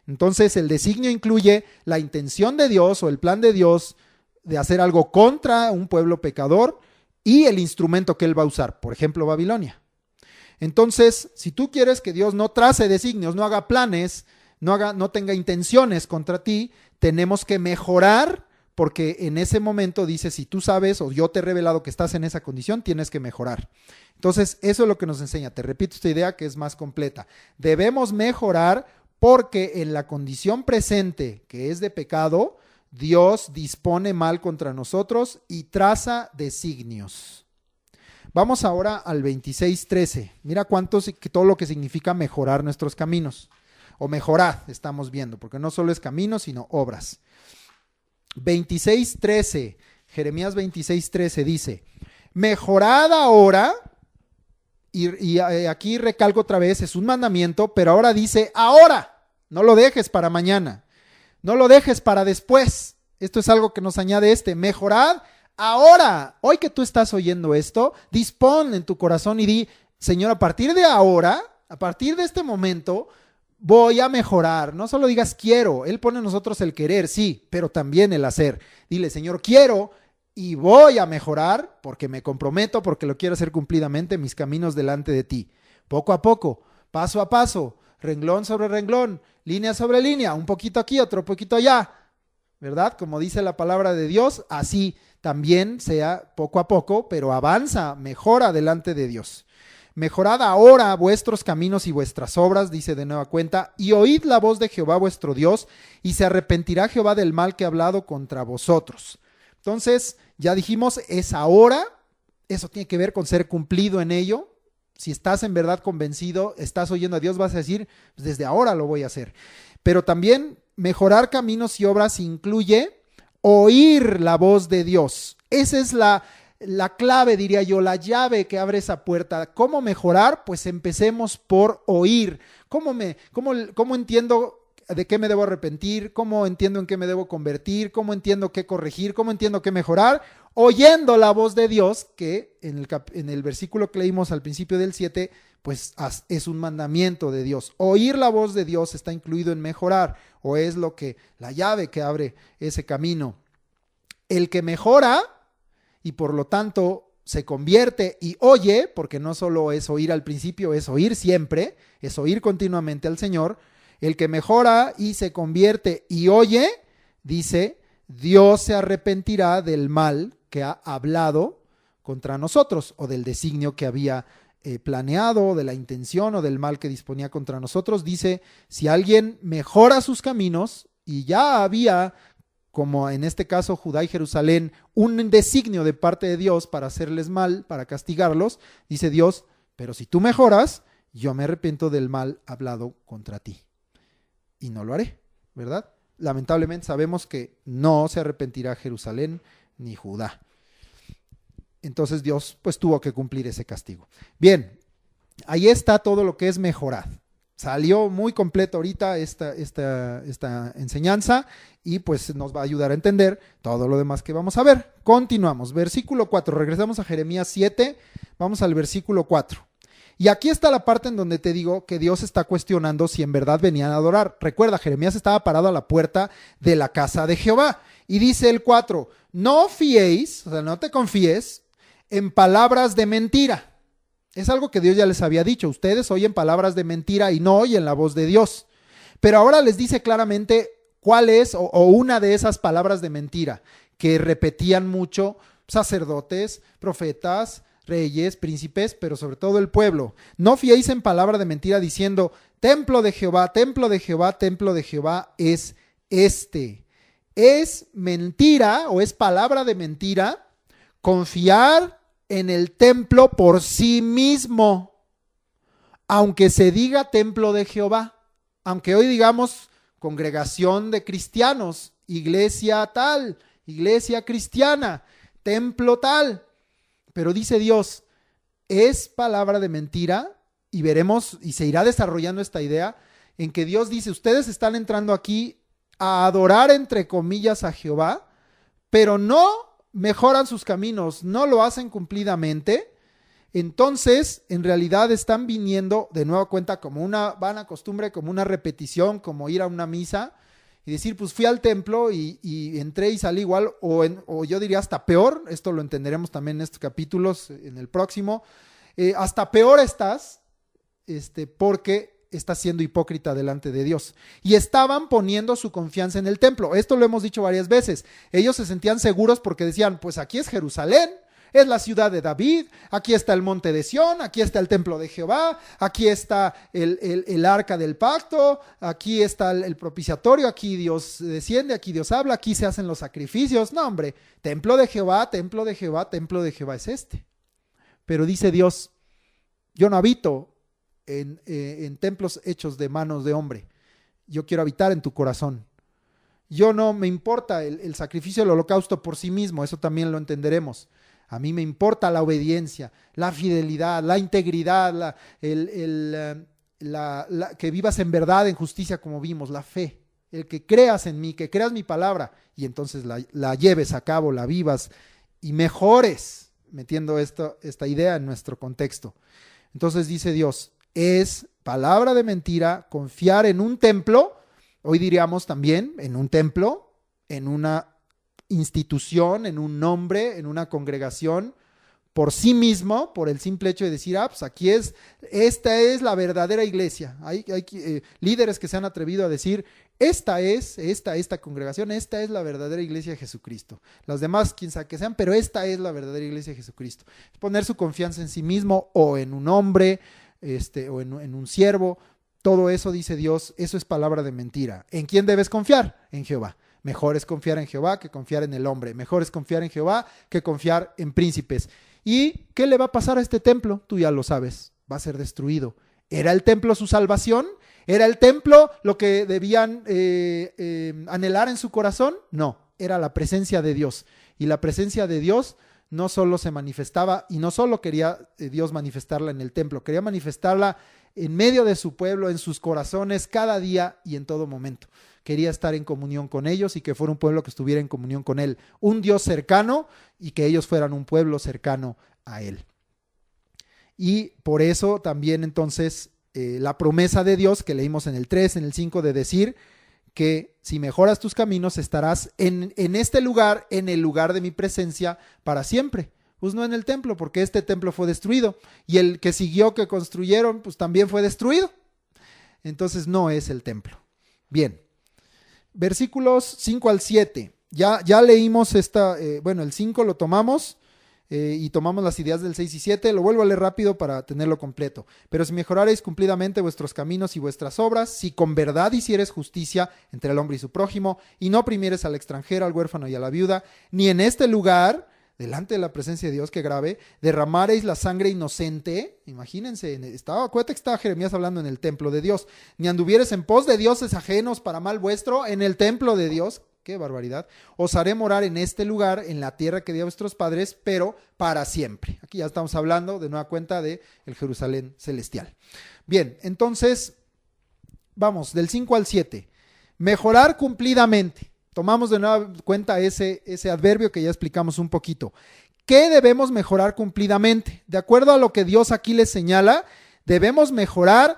Entonces, el designio incluye la intención de Dios o el plan de Dios de hacer algo contra un pueblo pecador y el instrumento que él va a usar, por ejemplo, Babilonia. Entonces, si tú quieres que Dios no trace designios, no haga planes, no tenga intenciones contra ti, tenemos que mejorar, porque en ese momento dice, si tú sabes o yo te he revelado que estás en esa condición, tienes que mejorar. Entonces, eso es lo que nos enseña. Te repito esta idea que es más completa. Debemos mejorar porque en la condición presente, que es de pecado, Dios dispone mal contra nosotros y traza designios. Vamos ahora al 26:13. Mira todo lo que significa mejorar nuestros caminos. O mejorar, estamos viendo, porque no solo es caminos, sino obras. 26:13, Jeremías 26:13 dice, mejorad ahora, y aquí recalco otra vez, es un mandamiento, pero ahora dice, ahora, no lo dejes para mañana. No lo dejes para después. Esto es algo que nos añade mejorad ahora, hoy que tú estás oyendo esto, dispón en tu corazón y di, Señor, a partir de ahora, a partir de este momento, voy a mejorar. No solo digas quiero, Él pone en nosotros el querer, sí, pero también el hacer. Dile, Señor, quiero y voy a mejorar porque me comprometo, porque lo quiero hacer cumplidamente, mis caminos delante de ti. Poco a poco, paso a paso, renglón sobre renglón, línea sobre línea, un poquito aquí, otro poquito allá, ¿verdad? Como dice la palabra de Dios, así también sea poco a poco, pero avanza, mejora delante de Dios. Mejorad ahora vuestros caminos y vuestras obras, dice de nueva cuenta, y oíd la voz de Jehová vuestro Dios, y se arrepentirá Jehová del mal que ha hablado contra vosotros. Entonces, ya dijimos, es ahora, eso tiene que ver con ser cumplido en ello. Si estás en verdad convencido, estás oyendo a Dios, vas a decir, pues desde ahora lo voy a hacer. Pero también mejorar caminos y obras incluye oír la voz de Dios. Esa es la clave, diría yo, la llave que abre esa puerta. ¿Cómo mejorar? Pues empecemos por oír. ¿Cómo entiendo de qué me debo arrepentir? ¿Cómo entiendo en qué me debo convertir? ¿Cómo entiendo qué corregir? ¿Cómo entiendo qué mejorar? Oyendo la voz de Dios, que en el versículo que leímos al principio del 7, pues es un mandamiento de Dios. Oír la voz de Dios está incluido en mejorar, o es la llave que abre ese camino. El que mejora y por lo tanto se convierte y oye, porque no solo es oír al principio, es oír siempre, es oír continuamente al Señor. El que mejora y se convierte y oye, dice, Dios se arrepentirá del mal que ha hablado contra nosotros, o del designio que había planeado, de la intención o del mal que disponía contra nosotros. Dice, si alguien mejora sus caminos, y ya había, como en este caso Judá y Jerusalén, un designio de parte de Dios para hacerles mal, para castigarlos, dice Dios, pero si tú mejoras, yo me arrepiento del mal hablado contra ti. Y no lo haré, ¿verdad? Lamentablemente sabemos que no se arrepentirá Jerusalén ni Judá. Entonces Dios pues tuvo que cumplir ese castigo. Bien, ahí está todo lo que es mejorad. Salió muy completo ahorita esta enseñanza y pues nos va a ayudar a entender todo lo demás que vamos a ver. Continuamos, versículo 4, regresamos a Jeremías 7, vamos al versículo 4. Y aquí está la parte en donde te digo que Dios está cuestionando si en verdad venían a adorar. Recuerda, Jeremías estaba parado a la puerta de la casa de Jehová. Y dice el 4, no fiéis, o sea, no te confíes en palabras de mentira. Es algo que Dios ya les había dicho. Ustedes oyen palabras de mentira y no oyen la voz de Dios. Pero ahora les dice claramente cuál es o una de esas palabras de mentira que repetían mucho sacerdotes, profetas, reyes, príncipes, pero sobre todo el pueblo. No fiéis en palabra de mentira diciendo, templo de Jehová, templo de Jehová, templo de Jehová es este. Es mentira o es palabra de mentira confiar en el templo por sí mismo, aunque se diga templo de Jehová, aunque hoy digamos congregación de cristianos, iglesia tal, iglesia cristiana, templo tal. Pero dice Dios, es palabra de mentira, y veremos, y se irá desarrollando esta idea, en que Dios dice, ustedes están entrando aquí a adorar entre comillas a Jehová, pero no mejoran sus caminos, no lo hacen cumplidamente. Entonces, en realidad están viniendo de nueva cuenta como una vana costumbre, como una repetición, como ir a una misa y decir, pues fui al templo y entré y salí igual, o yo diría hasta peor. Esto lo entenderemos también en estos capítulos, en el próximo. Hasta peor estás, porque estás siendo hipócrita delante de Dios. Y estaban poniendo su confianza en el templo. Esto lo hemos dicho varias veces. Ellos se sentían seguros porque decían, pues aquí es Jerusalén, es la ciudad de David, aquí está el monte de Sión, aquí está el templo de Jehová, aquí está el arca del pacto, aquí está el propiciatorio, aquí Dios desciende, aquí Dios habla, aquí se hacen los sacrificios. No, hombre, templo de Jehová, templo de Jehová, templo de Jehová es este. Pero dice Dios, yo no habito en templos hechos de manos de hombre. Yo quiero habitar en tu corazón. Yo no me importa el sacrificio del holocausto por sí mismo, eso también lo entenderemos. A mí me importa la obediencia, la fidelidad, la integridad, que vivas en verdad, en justicia, como vimos, la fe. El que creas en mí, que creas mi palabra y entonces la lleves a cabo, la vivas y mejores, metiendo esta idea en nuestro contexto. Entonces dice Dios, es palabra de mentira confiar en un templo, hoy diríamos también en un templo, en una institución, en un nombre, en una congregación, por sí mismo, por el simple hecho de decir, pues aquí esta es la verdadera iglesia. Hay líderes que se han atrevido a decir, esta congregación, esta es la verdadera iglesia de Jesucristo. Las demás, quién sabe que sean, pero esta es la verdadera iglesia de Jesucristo. Poner su confianza en sí mismo o en un hombre, o en un siervo, todo eso, dice Dios, eso es palabra de mentira. ¿En quién debes confiar? En Jehová. Mejor es confiar en Jehová que confiar en el hombre. Mejor es confiar en Jehová que confiar en príncipes. ¿Y qué le va a pasar a este templo? Tú ya lo sabes, va a ser destruido. ¿Era el templo su salvación? ¿Era el templo lo que debían anhelar en su corazón? No, era la presencia de Dios. Y la presencia de Dios no solo se manifestaba, y no solo quería Dios manifestarla en el templo, quería manifestarla en medio de su pueblo, en sus corazones, cada día y en todo momento. Quería estar en comunión con ellos y que fuera un pueblo que estuviera en comunión con Él. Un Dios cercano y que ellos fueran un pueblo cercano a Él. Y por eso también entonces la promesa de Dios que leímos en el 3, en el 5, de decir que si mejoras tus caminos estarás en este lugar, en el lugar de mi presencia para siempre. Pues no en el templo, porque este templo fue destruido y el que siguió, que construyeron, pues también fue destruido. Entonces no es el templo. Bien. Versículos 5 al 7. Ya leímos el 5 lo tomamos y tomamos las ideas del 6 y 7. Lo vuelvo a leer rápido para tenerlo completo. Pero si mejorareis cumplidamente vuestros caminos y vuestras obras, si con verdad hicieres justicia entre el hombre y su prójimo, y no oprimieres al extranjero, al huérfano y a la viuda, ni en este lugar, delante de la presencia de Dios, que grave, derramareis la sangre inocente. Imagínense, acuérdate que estaba Jeremías hablando en el templo de Dios. Ni anduvieres en pos de dioses ajenos para mal vuestro en el templo de Dios. ¡Qué barbaridad! Os haré morar en este lugar, en la tierra que di a vuestros padres, pero para siempre. Aquí ya estamos hablando de nueva cuenta de el Jerusalén celestial. Bien, entonces, vamos, del 5 al 7. Mejorar cumplidamente. Tomamos de nueva cuenta ese adverbio que ya explicamos un poquito. ¿Qué debemos mejorar cumplidamente? De acuerdo a lo que Dios aquí les señala, debemos mejorar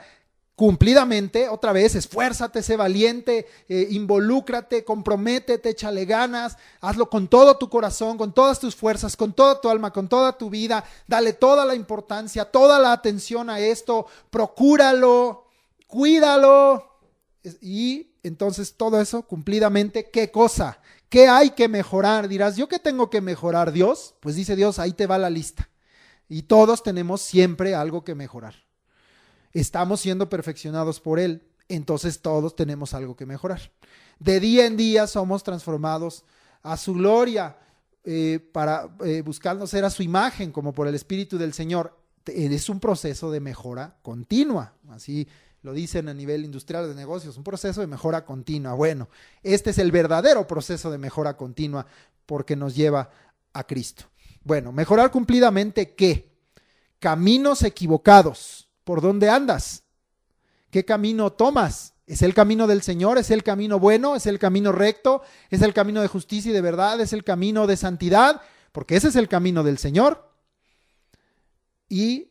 cumplidamente. Otra vez, esfuérzate, sé valiente, involúcrate, comprométete, échale ganas, hazlo con todo tu corazón, con todas tus fuerzas, con toda tu alma, con toda tu vida. Dale toda la importancia, toda la atención a esto, procúralo, cuídalo. Y entonces todo eso cumplidamente, ¿qué cosa? ¿Qué hay que mejorar? Dirás, ¿yo qué tengo que mejorar, Dios? Pues dice Dios, ahí te va la lista. Y todos tenemos siempre algo que mejorar. Estamos siendo perfeccionados por Él, entonces todos tenemos algo que mejorar. De día en día somos transformados a su gloria, buscando ser a su imagen, como por el Espíritu del Señor. Es un proceso de mejora continua, así lo dicen a nivel industrial de negocios, un proceso de mejora continua. Bueno, este es el verdadero proceso de mejora continua porque nos lleva a Cristo. Bueno, mejorar cumplidamente, ¿qué? Caminos equivocados. ¿Por dónde andas? ¿Qué camino tomas? ¿Es el camino del Señor? ¿Es el camino bueno? ¿Es el camino recto? ¿Es el camino de justicia y de verdad? ¿Es el camino de santidad? Porque ese es el camino del Señor. Y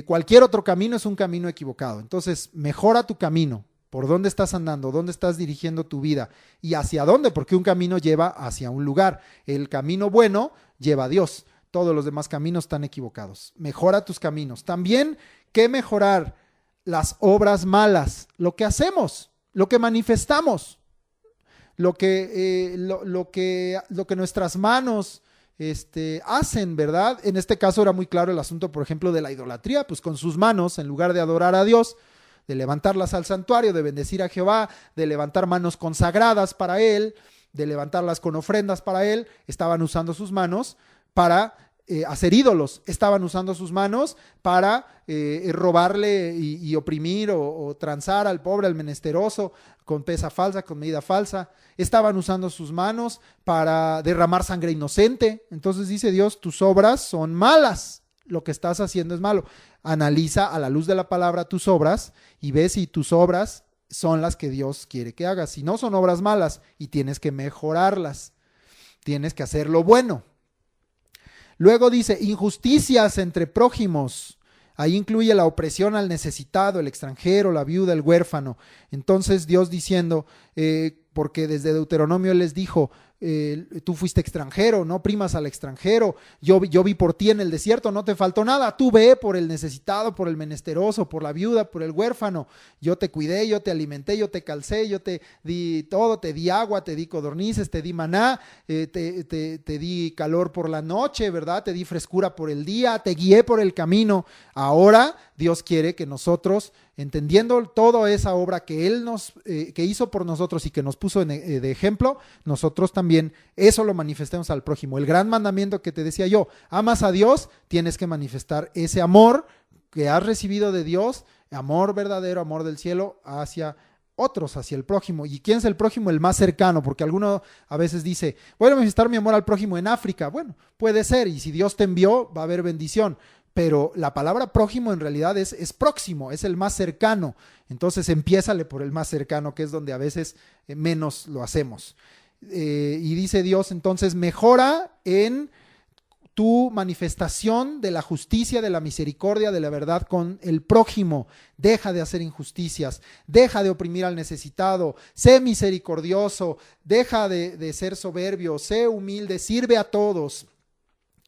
cualquier otro camino es un camino equivocado. Entonces, mejora tu camino. ¿Por dónde estás andando? ¿Dónde estás dirigiendo tu vida? ¿Y hacia dónde? Porque un camino lleva hacia un lugar. El camino bueno lleva a Dios. Todos los demás caminos están equivocados. Mejora tus caminos. También, ¿qué mejorar? Las obras malas. Lo que hacemos, lo que manifestamos, lo que nuestras manos hacen, ¿verdad? En este caso era muy claro el asunto, por ejemplo, de la idolatría, pues con sus manos, en lugar de adorar a Dios, de levantarlas al santuario, de bendecir a Jehová, de levantar manos consagradas para Él, de levantarlas con ofrendas para Él, estaban usando sus manos para hacer ídolos, estaban usando sus manos para robarle y oprimir o transar al pobre, al menesteroso, con pesa falsa, con medida falsa. Estaban usando sus manos para derramar sangre inocente. Entonces dice Dios, tus obras son malas, lo que estás haciendo es malo. Analiza a la luz de la palabra tus obras y ve si tus obras son las que Dios quiere que hagas. Si no, son obras malas y tienes que mejorarlas. Tienes que hacer lo bueno. Luego dice, injusticias entre prójimos. Ahí incluye la opresión al necesitado, el extranjero, la viuda, el huérfano. Entonces Dios diciendo, porque desde Deuteronomio Él les dijo, tú fuiste extranjero, no oprimas al extranjero, yo vi por ti en el desierto, no te faltó nada, tú ve por el necesitado, por el menesteroso, por la viuda, por el huérfano, yo te cuidé, yo te alimenté, yo te calcé, yo te di todo, te di agua, te di codornices, te di maná, te di calor por la noche, ¿verdad? Te di frescura por el día, te guié por el camino. Ahora Dios quiere que nosotros, entendiendo toda esa obra que Él que hizo por nosotros y que nos puso de ejemplo, nosotros también eso lo manifestemos al prójimo. El gran mandamiento que te decía yo, amas a Dios, tienes que manifestar ese amor que has recibido de Dios, amor verdadero, amor del cielo, hacia otros, hacia el prójimo. ¿Y quién es el prójimo? El más cercano, porque alguno a veces dice, voy a manifestar mi amor al prójimo en África. Bueno, puede ser, y si Dios te envió, va a haber bendición. Pero la palabra prójimo en realidad es próximo, es el más cercano. Entonces empiézale por el más cercano, que es donde a veces menos lo hacemos. Y dice Dios, entonces mejora en tu manifestación de la justicia, de la misericordia, de la verdad con el prójimo. Deja de hacer injusticias, deja de oprimir al necesitado, sé misericordioso, deja de ser soberbio, sé humilde, sirve a todos.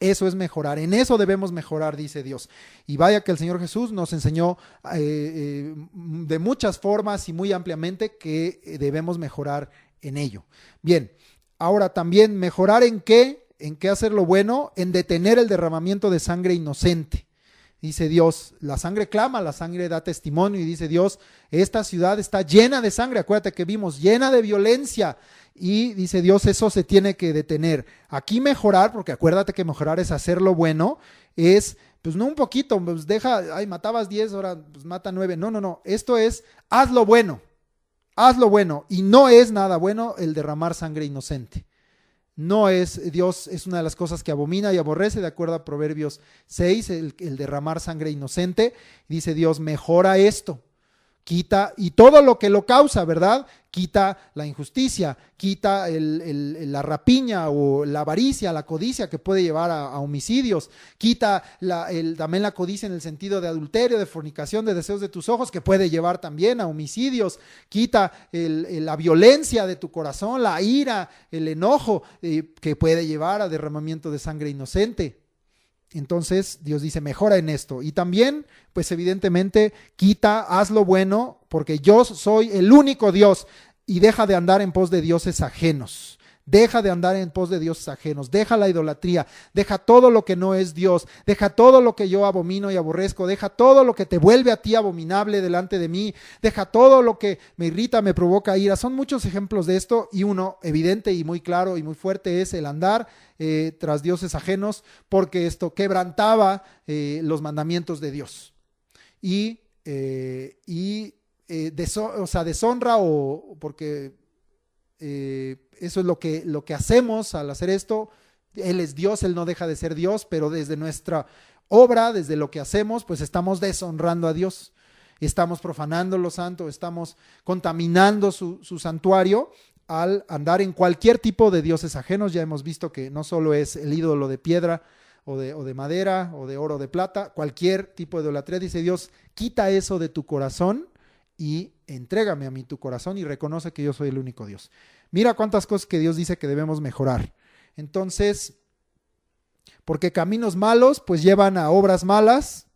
Eso es mejorar, en eso debemos mejorar, dice Dios. Y vaya que el Señor Jesús nos enseñó de muchas formas y muy ampliamente que debemos mejorar en ello. Bien, ahora también mejorar en qué hacer lo bueno, en detener el derramamiento de sangre inocente. Dice Dios, la sangre clama, la sangre da testimonio, y dice Dios, esta ciudad está llena de sangre, acuérdate que vimos, llena de violencia, y dice Dios, eso se tiene que detener. Aquí mejorar, porque acuérdate que mejorar es hacer lo bueno, es, pues no un poquito, pues matabas 10, ahora pues mata 9, no, esto es, haz lo bueno, y no es nada bueno el derramar sangre inocente. No es, Dios es una de las cosas que abomina y aborrece, de acuerdo a Proverbios 6, el derramar sangre inocente. Dice Dios, mejora esto, quita, y todo lo que lo causa, ¿verdad? Quita la injusticia, quita la rapiña o la avaricia, la codicia que puede llevar a homicidios, quita también la codicia en el sentido de adulterio, de fornicación, de deseos de tus ojos, que puede llevar también a homicidios, quita la violencia de tu corazón, la ira, el enojo, que puede llevar a derramamiento de sangre inocente. Entonces Dios dice, mejora en esto. Y también, pues evidentemente, haz lo bueno, porque yo soy el único Dios, y deja de andar en pos de dioses ajenos. Deja de andar en pos de dioses ajenos, deja la idolatría, deja todo lo que no es Dios, deja todo lo que yo abomino y aborrezco, deja todo lo que te vuelve a ti abominable delante de mí, deja todo lo que me irrita, me provoca ira. Son muchos ejemplos de esto, y uno evidente y muy claro y muy fuerte es el andar tras dioses ajenos, porque esto quebrantaba los mandamientos de Dios. Deshonra, o porque eso es lo que hacemos al hacer esto. Él es Dios, Él no deja de ser Dios, pero desde nuestra obra, desde lo que hacemos, pues estamos deshonrando a Dios, estamos profanando lo santo, estamos contaminando su santuario al andar en cualquier tipo de dioses ajenos. Ya hemos visto que no solo es el ídolo de piedra o de madera o de oro o de plata, cualquier tipo de idolatría. Dice Dios, quita eso de tu corazón y entrégame a mí tu corazón y reconoce que yo soy el único Dios. Mira cuántas cosas que Dios dice que debemos mejorar. Entonces, porque caminos malos pues llevan a obras malas,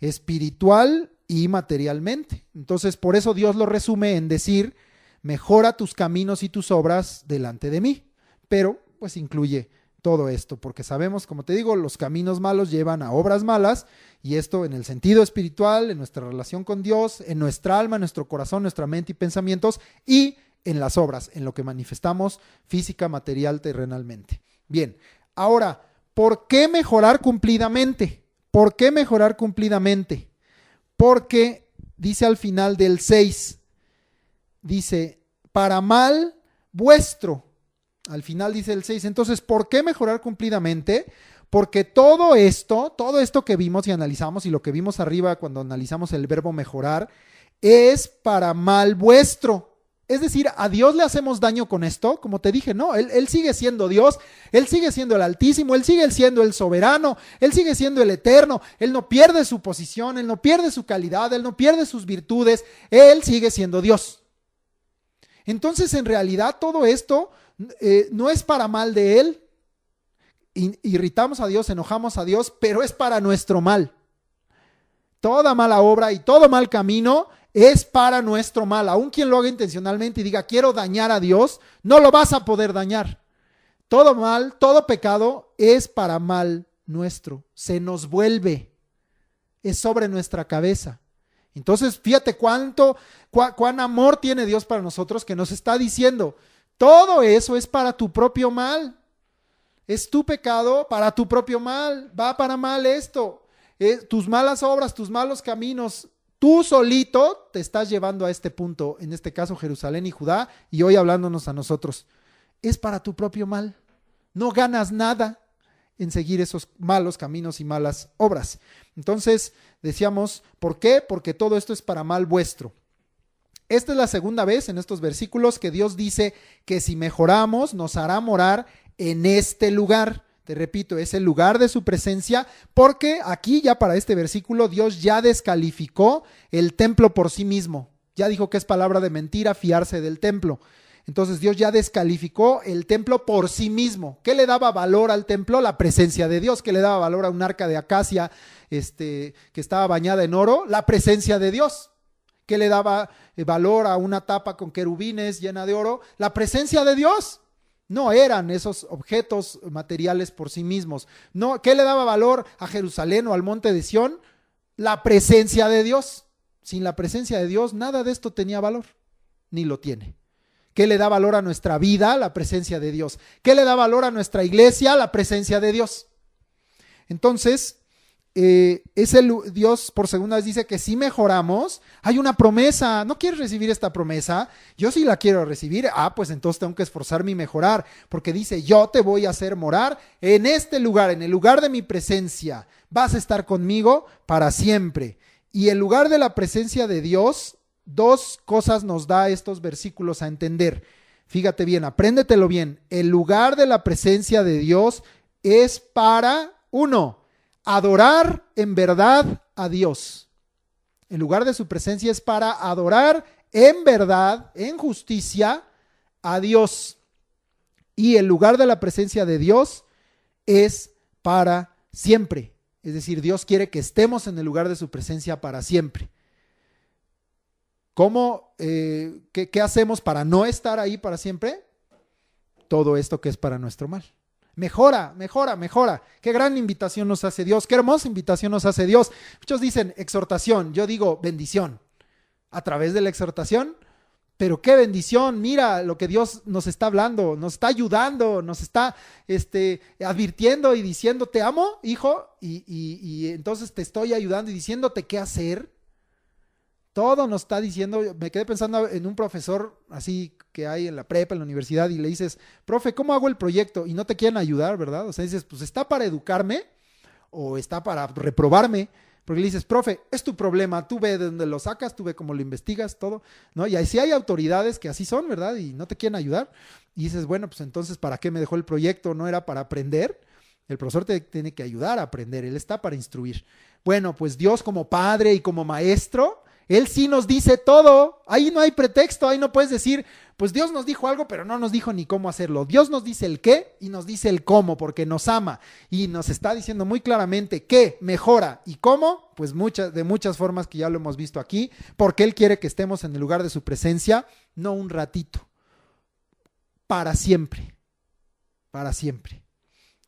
espiritual y materialmente. Entonces, por eso Dios lo resume en decir, mejora tus caminos y tus obras delante de mí. Pero pues incluye todo esto, porque sabemos, como te digo, los caminos malos llevan a obras malas, y esto en el sentido espiritual, en nuestra relación con Dios, en nuestra alma, en nuestro corazón, nuestra mente y pensamientos, y en las obras, en lo que manifestamos física, material, terrenalmente. Bien, ahora, ¿por qué mejorar cumplidamente? ¿Por qué mejorar cumplidamente? Porque dice al final del 6, dice, para mal vuestro. Al final dice el 6, entonces, ¿por qué mejorar cumplidamente? Porque todo esto que vimos y analizamos, y lo que vimos arriba cuando analizamos el verbo mejorar, es para mal vuestro. Es decir, ¿a Dios le hacemos daño con esto? Como te dije, no, él sigue siendo Dios, Él sigue siendo el Altísimo, Él sigue siendo el Soberano, Él sigue siendo el Eterno, Él no pierde su posición, Él no pierde su calidad, Él no pierde sus virtudes, Él sigue siendo Dios. Entonces, en realidad, todo esto no es para mal de Él. Irritamos a Dios, enojamos a Dios, pero es para nuestro mal. Toda mala obra y todo mal camino es para nuestro mal. Aun quien lo haga intencionalmente y diga quiero dañar a Dios, no lo vas a poder dañar. Todo mal, todo pecado es para mal nuestro. Se nos vuelve. Es sobre nuestra cabeza. Entonces, fíjate cuán amor tiene Dios para nosotros, que nos está diciendo, todo eso es para tu propio mal. Es tu pecado para tu propio mal. Va para mal esto. Tus malas obras, tus malos caminos, tú solito te estás llevando a este punto, en este caso Jerusalén y Judá, y hoy hablándonos a nosotros. Es para tu propio mal. No ganas nada en seguir esos malos caminos y malas obras. Entonces, decíamos, ¿por qué? Porque todo esto es para mal vuestro. Esta es la segunda vez en estos versículos que Dios dice que si mejoramos, nos hará morar en este lugar. Te repito, es el lugar de su presencia, porque aquí ya para este versículo Dios ya descalificó el templo por sí mismo. Ya dijo que es palabra de mentira fiarse del templo. Entonces Dios ya descalificó el templo por sí mismo. ¿Qué le daba valor al templo? La presencia de Dios. ¿Qué le daba valor a un arca de acacia que estaba bañada en oro? La presencia de Dios. ¿Qué le daba valor a una tapa con querubines llena de oro? La presencia de Dios. No eran esos objetos materiales por sí mismos. No, ¿qué le daba valor a Jerusalén o al monte de Sión? La presencia de Dios. Sin la presencia de Dios, nada de esto tenía valor, ni lo tiene. ¿Qué le da valor a nuestra vida? La presencia de Dios. ¿Qué le da valor a nuestra iglesia? La presencia de Dios. Entonces, Dios por segunda vez dice que si mejoramos, hay una promesa. ¿No quieres recibir esta promesa? Yo sí la quiero recibir. Pues entonces tengo que esforzarme y mejorar, porque dice, yo te voy a hacer morar en este lugar, en el lugar de mi presencia. Vas a estar conmigo para siempre. Y el lugar de la presencia de Dios, dos cosas nos da estos versículos a entender. Fíjate bien, apréndetelo bien. El lugar de la presencia de Dios es para, uno, adorar en verdad a Dios. El lugar de su presencia es para adorar en verdad, en justicia, a Dios. Y el lugar de la presencia de Dios es para siempre. Es decir, Dios quiere que estemos en el lugar de su presencia para siempre. ¿Cómo? ¿Qué hacemos para no estar ahí para siempre? Todo esto que es para nuestro mal. Mejora, mejora, mejora. Qué gran invitación nos hace Dios. Qué hermosa invitación nos hace Dios. Muchos dicen exhortación. Yo digo bendición. A través de la exhortación. Pero qué bendición. Mira lo que Dios nos está hablando. Nos está ayudando. Nos está advirtiendo y diciendo, te amo, hijo. Y entonces te estoy ayudando y diciéndote qué hacer. Todo nos está diciendo. Me quedé pensando en un profesor así que hay en la prepa, en la universidad, y le dices, profe, ¿cómo hago el proyecto? Y no te quieren ayudar, ¿verdad? O sea, dices, pues está para educarme o está para reprobarme, porque le dices, profe, es tu problema, tú ve de dónde lo sacas, tú ve cómo lo investigas, todo, ¿no? Y ahí sí hay autoridades que así son, ¿verdad? Y no te quieren ayudar. Y dices, bueno, pues entonces, ¿para qué me dejó el proyecto? ¿No era para aprender? El profesor te tiene que ayudar a aprender, él está para instruir. Bueno, pues Dios como padre y como maestro, Él sí nos dice todo. Ahí no hay pretexto, ahí no puedes decir, pues Dios nos dijo algo, pero no nos dijo ni cómo hacerlo. Dios nos dice el qué y nos dice el cómo, porque nos ama y nos está diciendo muy claramente qué, mejora y cómo, pues de muchas formas que ya lo hemos visto aquí, porque Él quiere que estemos en el lugar de su presencia, no un ratito, para siempre, para siempre.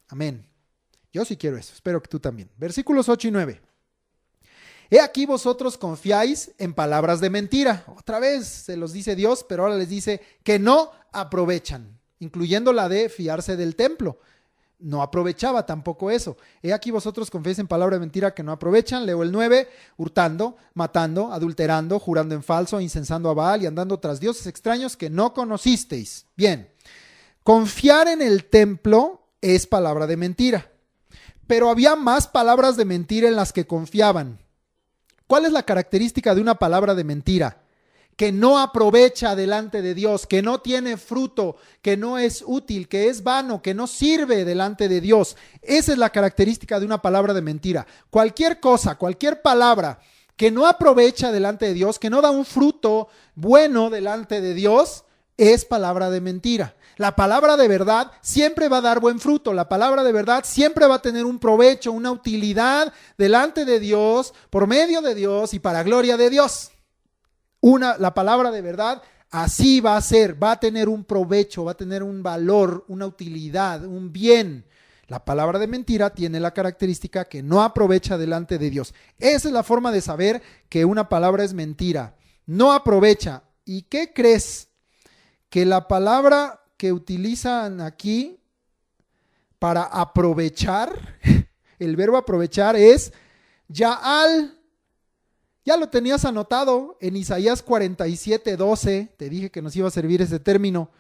Amén. Yo sí quiero eso, espero que tú también. Versículos 8 y 9. He aquí vosotros confiáis en palabras de mentira. Otra vez se los dice Dios, pero ahora les dice que no aprovechan, incluyendo la de fiarse del templo. No aprovechaba tampoco eso. He aquí vosotros confiáis en palabra de mentira que no aprovechan. Leo el 9, hurtando, matando, adulterando, jurando en falso, incensando a Baal y andando tras dioses extraños que no conocisteis. Bien, confiar en el templo es palabra de mentira, pero había más palabras de mentira en las que confiaban. ¿Cuál es la característica de una palabra de mentira? que no aprovecha delante de Dios, que no tiene fruto, que no es útil, que es vano, que no sirve delante de Dios. Esa es la característica de una palabra de mentira. Cualquier cosa, cualquier palabra que no aprovecha delante de Dios, que no da un fruto bueno delante de Dios, es palabra de mentira. La palabra de verdad siempre va a dar buen fruto. La palabra de verdad siempre va a tener un provecho, una utilidad delante de Dios, por medio de Dios y para gloria de Dios. La palabra de verdad así va a ser, va a tener un provecho, va a tener un valor, una utilidad, un bien. La palabra de mentira tiene la característica que no aprovecha delante de Dios. Esa es la forma de saber que una palabra es mentira. No aprovecha. ¿Y qué crees? Que la palabra que utilizan aquí para aprovechar, el verbo aprovechar es ya'al. Ya lo tenías anotado en Isaías 47:12, te dije que nos iba a servir ese término,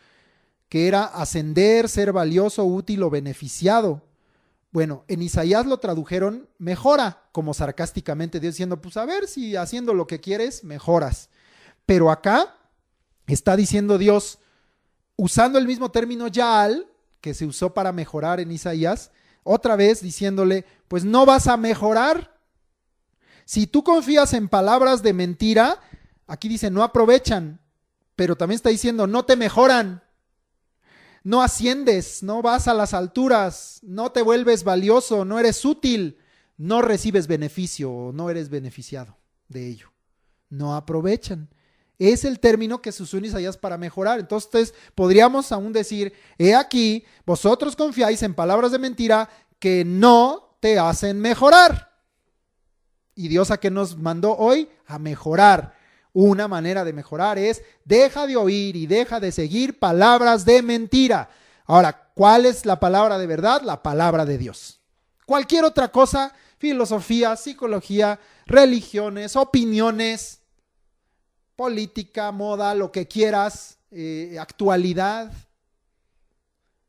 que era ascender, ser valioso, útil o beneficiado. Bueno, en Isaías lo tradujeron mejora, como sarcásticamente, Dios diciendo, pues a ver si haciendo lo que quieres, mejoras. Pero acá está diciendo Dios, usando el mismo término ya'al, que se usó para mejorar en Isaías, otra vez diciéndole, pues no vas a mejorar. Si tú confías en palabras de mentira, aquí dice no aprovechan, pero también está diciendo no te mejoran, no asciendes, no vas a las alturas, no te vuelves valioso, no eres útil, no recibes beneficio, no eres beneficiado de ello. No aprovechan. Es el término que se usó en Isaías para mejorar. Entonces podríamos aún decir, he aquí, vosotros confiáis en palabras de mentira que no te hacen mejorar. ¿Y Dios a qué nos mandó hoy? A mejorar. Una manera de mejorar es, deja de oír y deja de seguir palabras de mentira. Ahora, ¿cuál es la palabra de verdad? La palabra de Dios. Cualquier otra cosa, filosofía, psicología, religiones, opiniones, política, moda, lo que quieras, actualidad,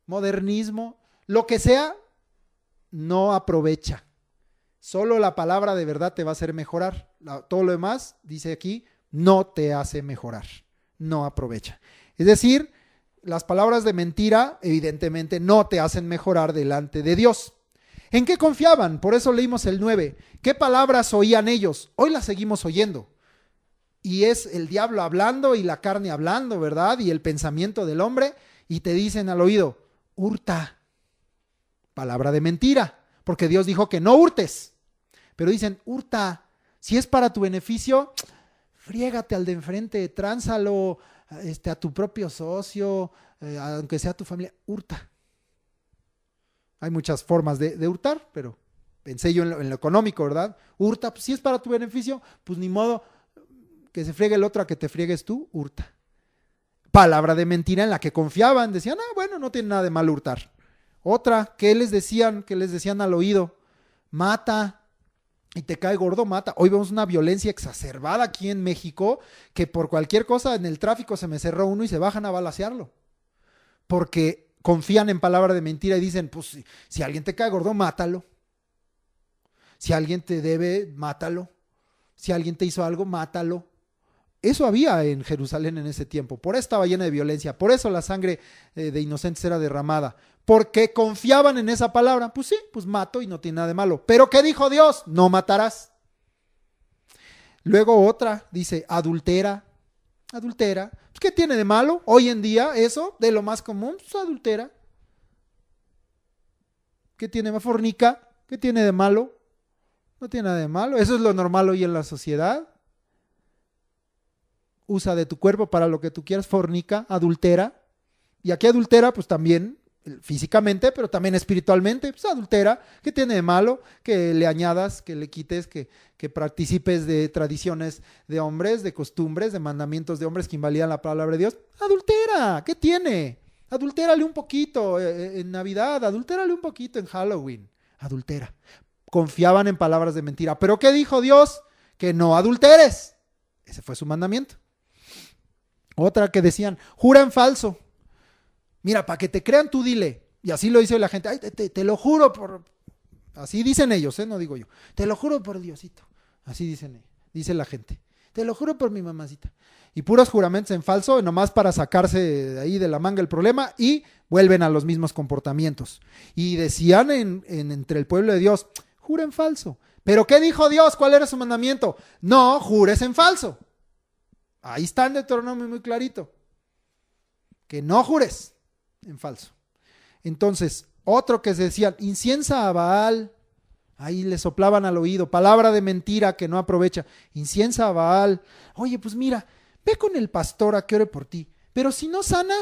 modernismo, lo que sea, no aprovecha. Solo la palabra de verdad te va a hacer mejorar. Todo lo demás, dice aquí, no te hace mejorar. No aprovecha. Es decir, las palabras de mentira, evidentemente, no te hacen mejorar delante de Dios. ¿En qué confiaban? Por eso leímos el 9. ¿Qué palabras oían ellos? Hoy las seguimos oyendo. Y es el diablo hablando y la carne hablando, ¿verdad? Y el pensamiento del hombre. Y te dicen al oído, hurta. Palabra de mentira. Porque Dios dijo que no hurtes. Pero dicen, hurta, si es para tu beneficio, friégate al de enfrente, tránzalo a tu propio socio, aunque sea tu familia, hurta. Hay muchas formas de hurtar, pero pensé yo en lo económico, ¿verdad? Hurta, pues, si es para tu beneficio, pues ni modo que se friegue el otro a que te friegues tú, hurta. Palabra de mentira en la que confiaban, decían, bueno, no tiene nada de mal hurtar. Otra, ¿qué les decían? ¿Qué les decían al oído? Mata. Y te cae gordo, mata. Hoy vemos una violencia exacerbada aquí en México, que por cualquier cosa en el tráfico se me cerró uno y se bajan a balacearlo. Porque confían en palabra de mentira y dicen, pues si alguien te cae gordo, mátalo. Si alguien te debe, mátalo. Si alguien te hizo algo, mátalo. Eso había en Jerusalén en ese tiempo. Por eso estaba llena de violencia. Por eso la sangre de inocentes era derramada. Porque confiaban en esa palabra. Pues sí, pues mato y no tiene nada de malo. ¿Pero qué dijo Dios? No matarás. Luego otra dice, adultera. Adultera. Pues, ¿qué tiene de malo? Hoy en día eso, de lo más común, pues adultera. ¿Qué tiene de fornica? ¿Qué tiene de malo? No tiene nada de malo. Eso es lo normal hoy en la sociedad. Usa de tu cuerpo para lo que tú quieras, fornica, adultera. Y aquí adultera, pues también físicamente, pero también espiritualmente, pues adultera. ¿Qué tiene de malo? Que le añadas, que le quites, que participes de tradiciones de hombres, de costumbres, de mandamientos de hombres que invalidan la palabra de Dios. Adultera, ¿qué tiene? Adultérale un poquito en Navidad, adultérale un poquito en Halloween. Adultera. Confiaban en palabras de mentira. ¿Pero qué dijo Dios? Que no adulteres. Ese fue su mandamiento. Otra que decían, jura en falso. Mira, para que te crean tú dile. Y así lo dice la gente. Ay, te lo juro por... Así dicen ellos, no digo yo. Te lo juro por Diosito. Así dice la gente. te lo juro por mi mamacita. Y puros juramentos en falso, nomás para sacarse de ahí de la manga el problema, y vuelven a los mismos comportamientos. Y decían entre el pueblo de Dios, jura en falso. ¿Pero qué dijo Dios? ¿Cuál era su mandamiento? No jures en falso. Ahí está en Deuteronomio muy clarito. Que no jures en falso. Entonces, otro que se decían, inciensa a Baal. Ahí le soplaban al oído, palabra de mentira que no aprovecha. Inciensa a Baal. Oye, pues mira, ve con el pastor a que ore por ti. Pero si no sana,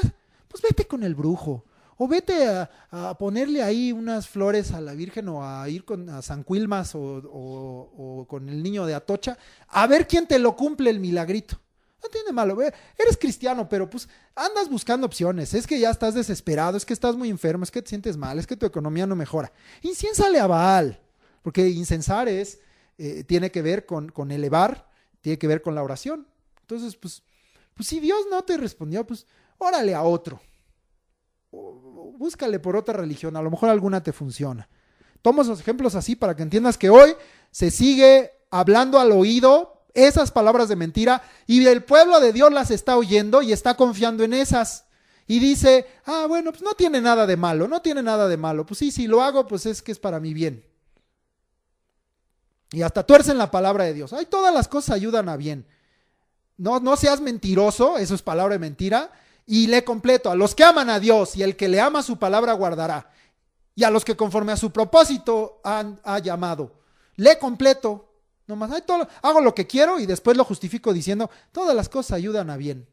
pues vete con el brujo. O vete a ponerle ahí unas flores a la Virgen, o a ir a San Quilmas o con el niño de Atocha, a ver quién te lo cumple el milagrito. No tiene malo, eres cristiano, pero pues andas buscando opciones. Es que ya estás desesperado, es que estás muy enfermo, es que te sientes mal, es que tu economía no mejora. Inciénsale a Baal, porque incensar tiene que ver con elevar, tiene que ver con la oración. Entonces, pues si Dios no te respondió, pues órale a otro. Búscale por otra religión, a lo mejor alguna te funciona. Tomo esos ejemplos así para que entiendas que hoy se sigue hablando al oído esas palabras de mentira, y el pueblo de Dios las está oyendo y está confiando en esas. Y dice, bueno, pues no tiene nada de malo, no tiene nada de malo. Pues sí, si lo hago, pues es que es para mi bien. Y hasta tuercen la palabra de Dios. Ay, todas las cosas ayudan a bien. No seas mentiroso, eso es palabra de mentira. Y lee completo, a los que aman a Dios, y el que le ama su palabra guardará. Y a los que conforme a su propósito ha llamado. Lee completo. Nomás, hago lo que quiero y después lo justifico diciendo, todas las cosas ayudan a bien.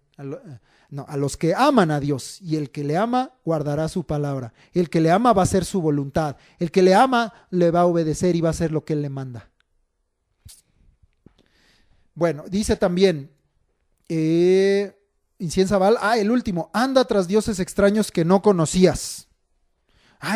A los que aman a Dios, y el que le ama guardará su palabra. El que le ama va a hacer su voluntad. El que le ama le va a obedecer y va a hacer lo que él le manda. Bueno, dice también, inciensa a Baal. El último, anda tras dioses extraños que no conocías.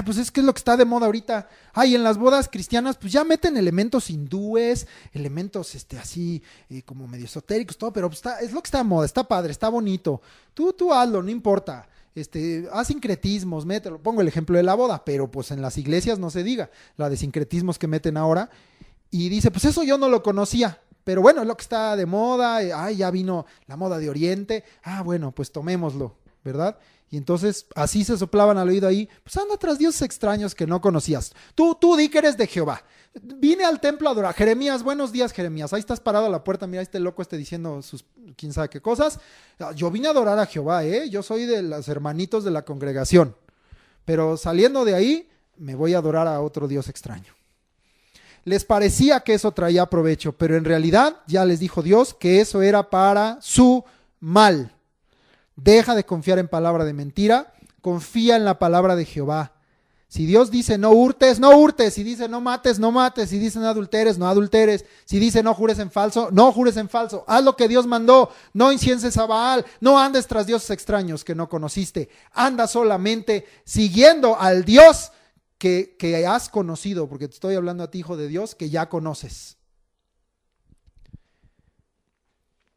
Pues es que es lo que está de moda ahorita. En las bodas cristianas, pues ya meten elementos hindúes, elementos así como medio esotéricos, todo, pero pues es lo que está de moda, está padre, está bonito. Tú hazlo, no importa. Haz sincretismos, mételo. Pongo el ejemplo de la boda, pero pues en las iglesias no se diga, la de sincretismos que meten ahora. Y dice, pues eso yo no lo conocía. Pero bueno, es lo que está de moda, ya vino la moda de Oriente, bueno, pues tomémoslo, ¿verdad? Y entonces así se soplaban al oído ahí, pues anda tras dioses extraños que no conocías. Tú di que eres de Jehová. Vine al templo a adorar. Jeremías, buenos días, Jeremías. Ahí estás parado a la puerta, mira este loco diciendo sus quién sabe qué cosas. Yo vine a adorar a Jehová, yo soy de los hermanitos de la congregación. Pero saliendo de ahí, me voy a adorar a otro dios extraño. Les parecía que eso traía provecho, pero en realidad ya les dijo Dios que eso era para su mal. Deja de confiar en palabra de mentira, confía en la palabra de Jehová. Si Dios dice no hurtes, no hurtes. Si dice no mates, no mates. Si dice no adulteres, no adulteres. Si dice no jures en falso, no jures en falso. Haz lo que Dios mandó, no incienses a Baal, no andes tras dioses extraños que no conociste. Anda solamente siguiendo al Dios que has conocido, porque te estoy hablando a ti, hijo de Dios, que ya conoces.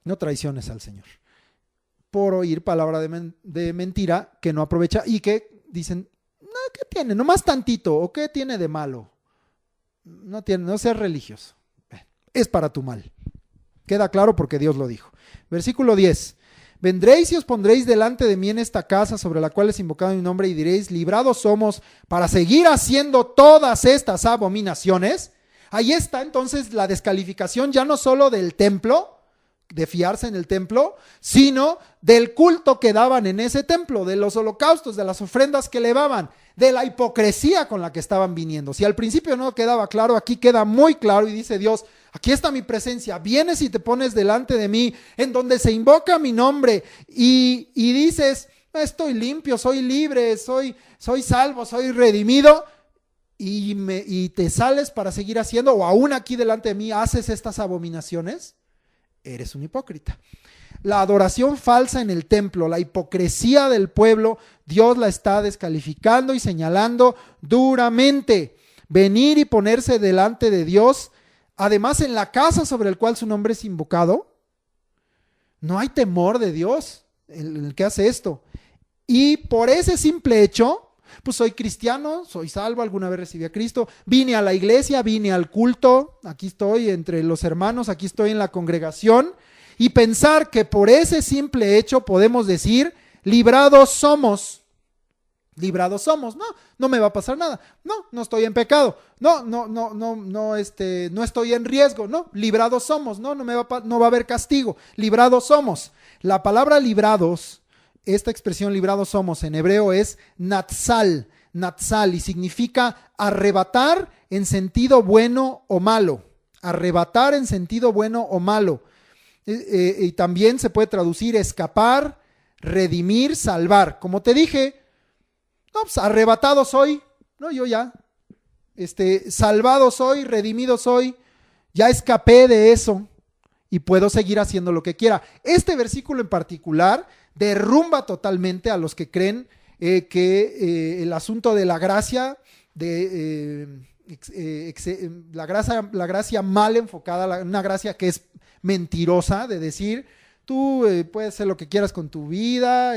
No traiciones al Señor por oír palabra de mentira que no aprovecha y que dicen, ¿qué tiene? Nomás tantito, ¿o qué tiene de malo? No seas religioso. Es para tu mal. Queda claro porque Dios lo dijo. Versículo 10. Vendréis y os pondréis delante de mí en esta casa sobre la cual es invocado mi nombre y diréis, librados somos para seguir haciendo todas estas abominaciones. Ahí está entonces la descalificación ya no solo del templo, de fiarse en el templo, sino del culto que daban en ese templo, de los holocaustos, de las ofrendas que elevaban, de la hipocresía con la que estaban viniendo. Si al principio no quedaba claro, aquí queda muy claro y dice Dios, aquí está mi presencia, vienes y te pones delante de mí, en donde se invoca mi nombre y dices, estoy limpio, soy libre, soy salvo, soy redimido, y te sales para seguir haciendo, o aún aquí delante de mí haces estas abominaciones. Eres un hipócrita. La adoración falsa en el templo, la hipocresía del pueblo, Dios la está descalificando y señalando duramente. Venir y ponerse delante de Dios, además en la casa sobre el cual su nombre es invocado, no hay temor de Dios en el que hace esto. Y por ese simple hecho, pues soy cristiano, soy salvo, alguna vez recibí a Cristo, vine a la iglesia, vine al culto, aquí estoy entre los hermanos, aquí estoy en la congregación, y pensar que por ese simple hecho podemos decir, librados somos. Librados somos, no me va a pasar nada, no estoy en pecado, no estoy en riesgo, librados somos, no va a haber castigo, librados somos. La palabra librados, esta expresión librados somos en hebreo es natsal, y significa arrebatar en sentido bueno o malo, arrebatar en sentido bueno o malo, y también se puede traducir escapar, redimir, salvar, como te dije. Pues arrebatado soy, yo ya, salvado soy, redimido soy, ya escapé de eso y puedo seguir haciendo lo que quiera. Este versículo en particular derrumba totalmente a los que creen que el asunto de la gracia, la gracia mal enfocada, una gracia que es mentirosa, de decir, tú puedes hacer lo que quieras con tu vida,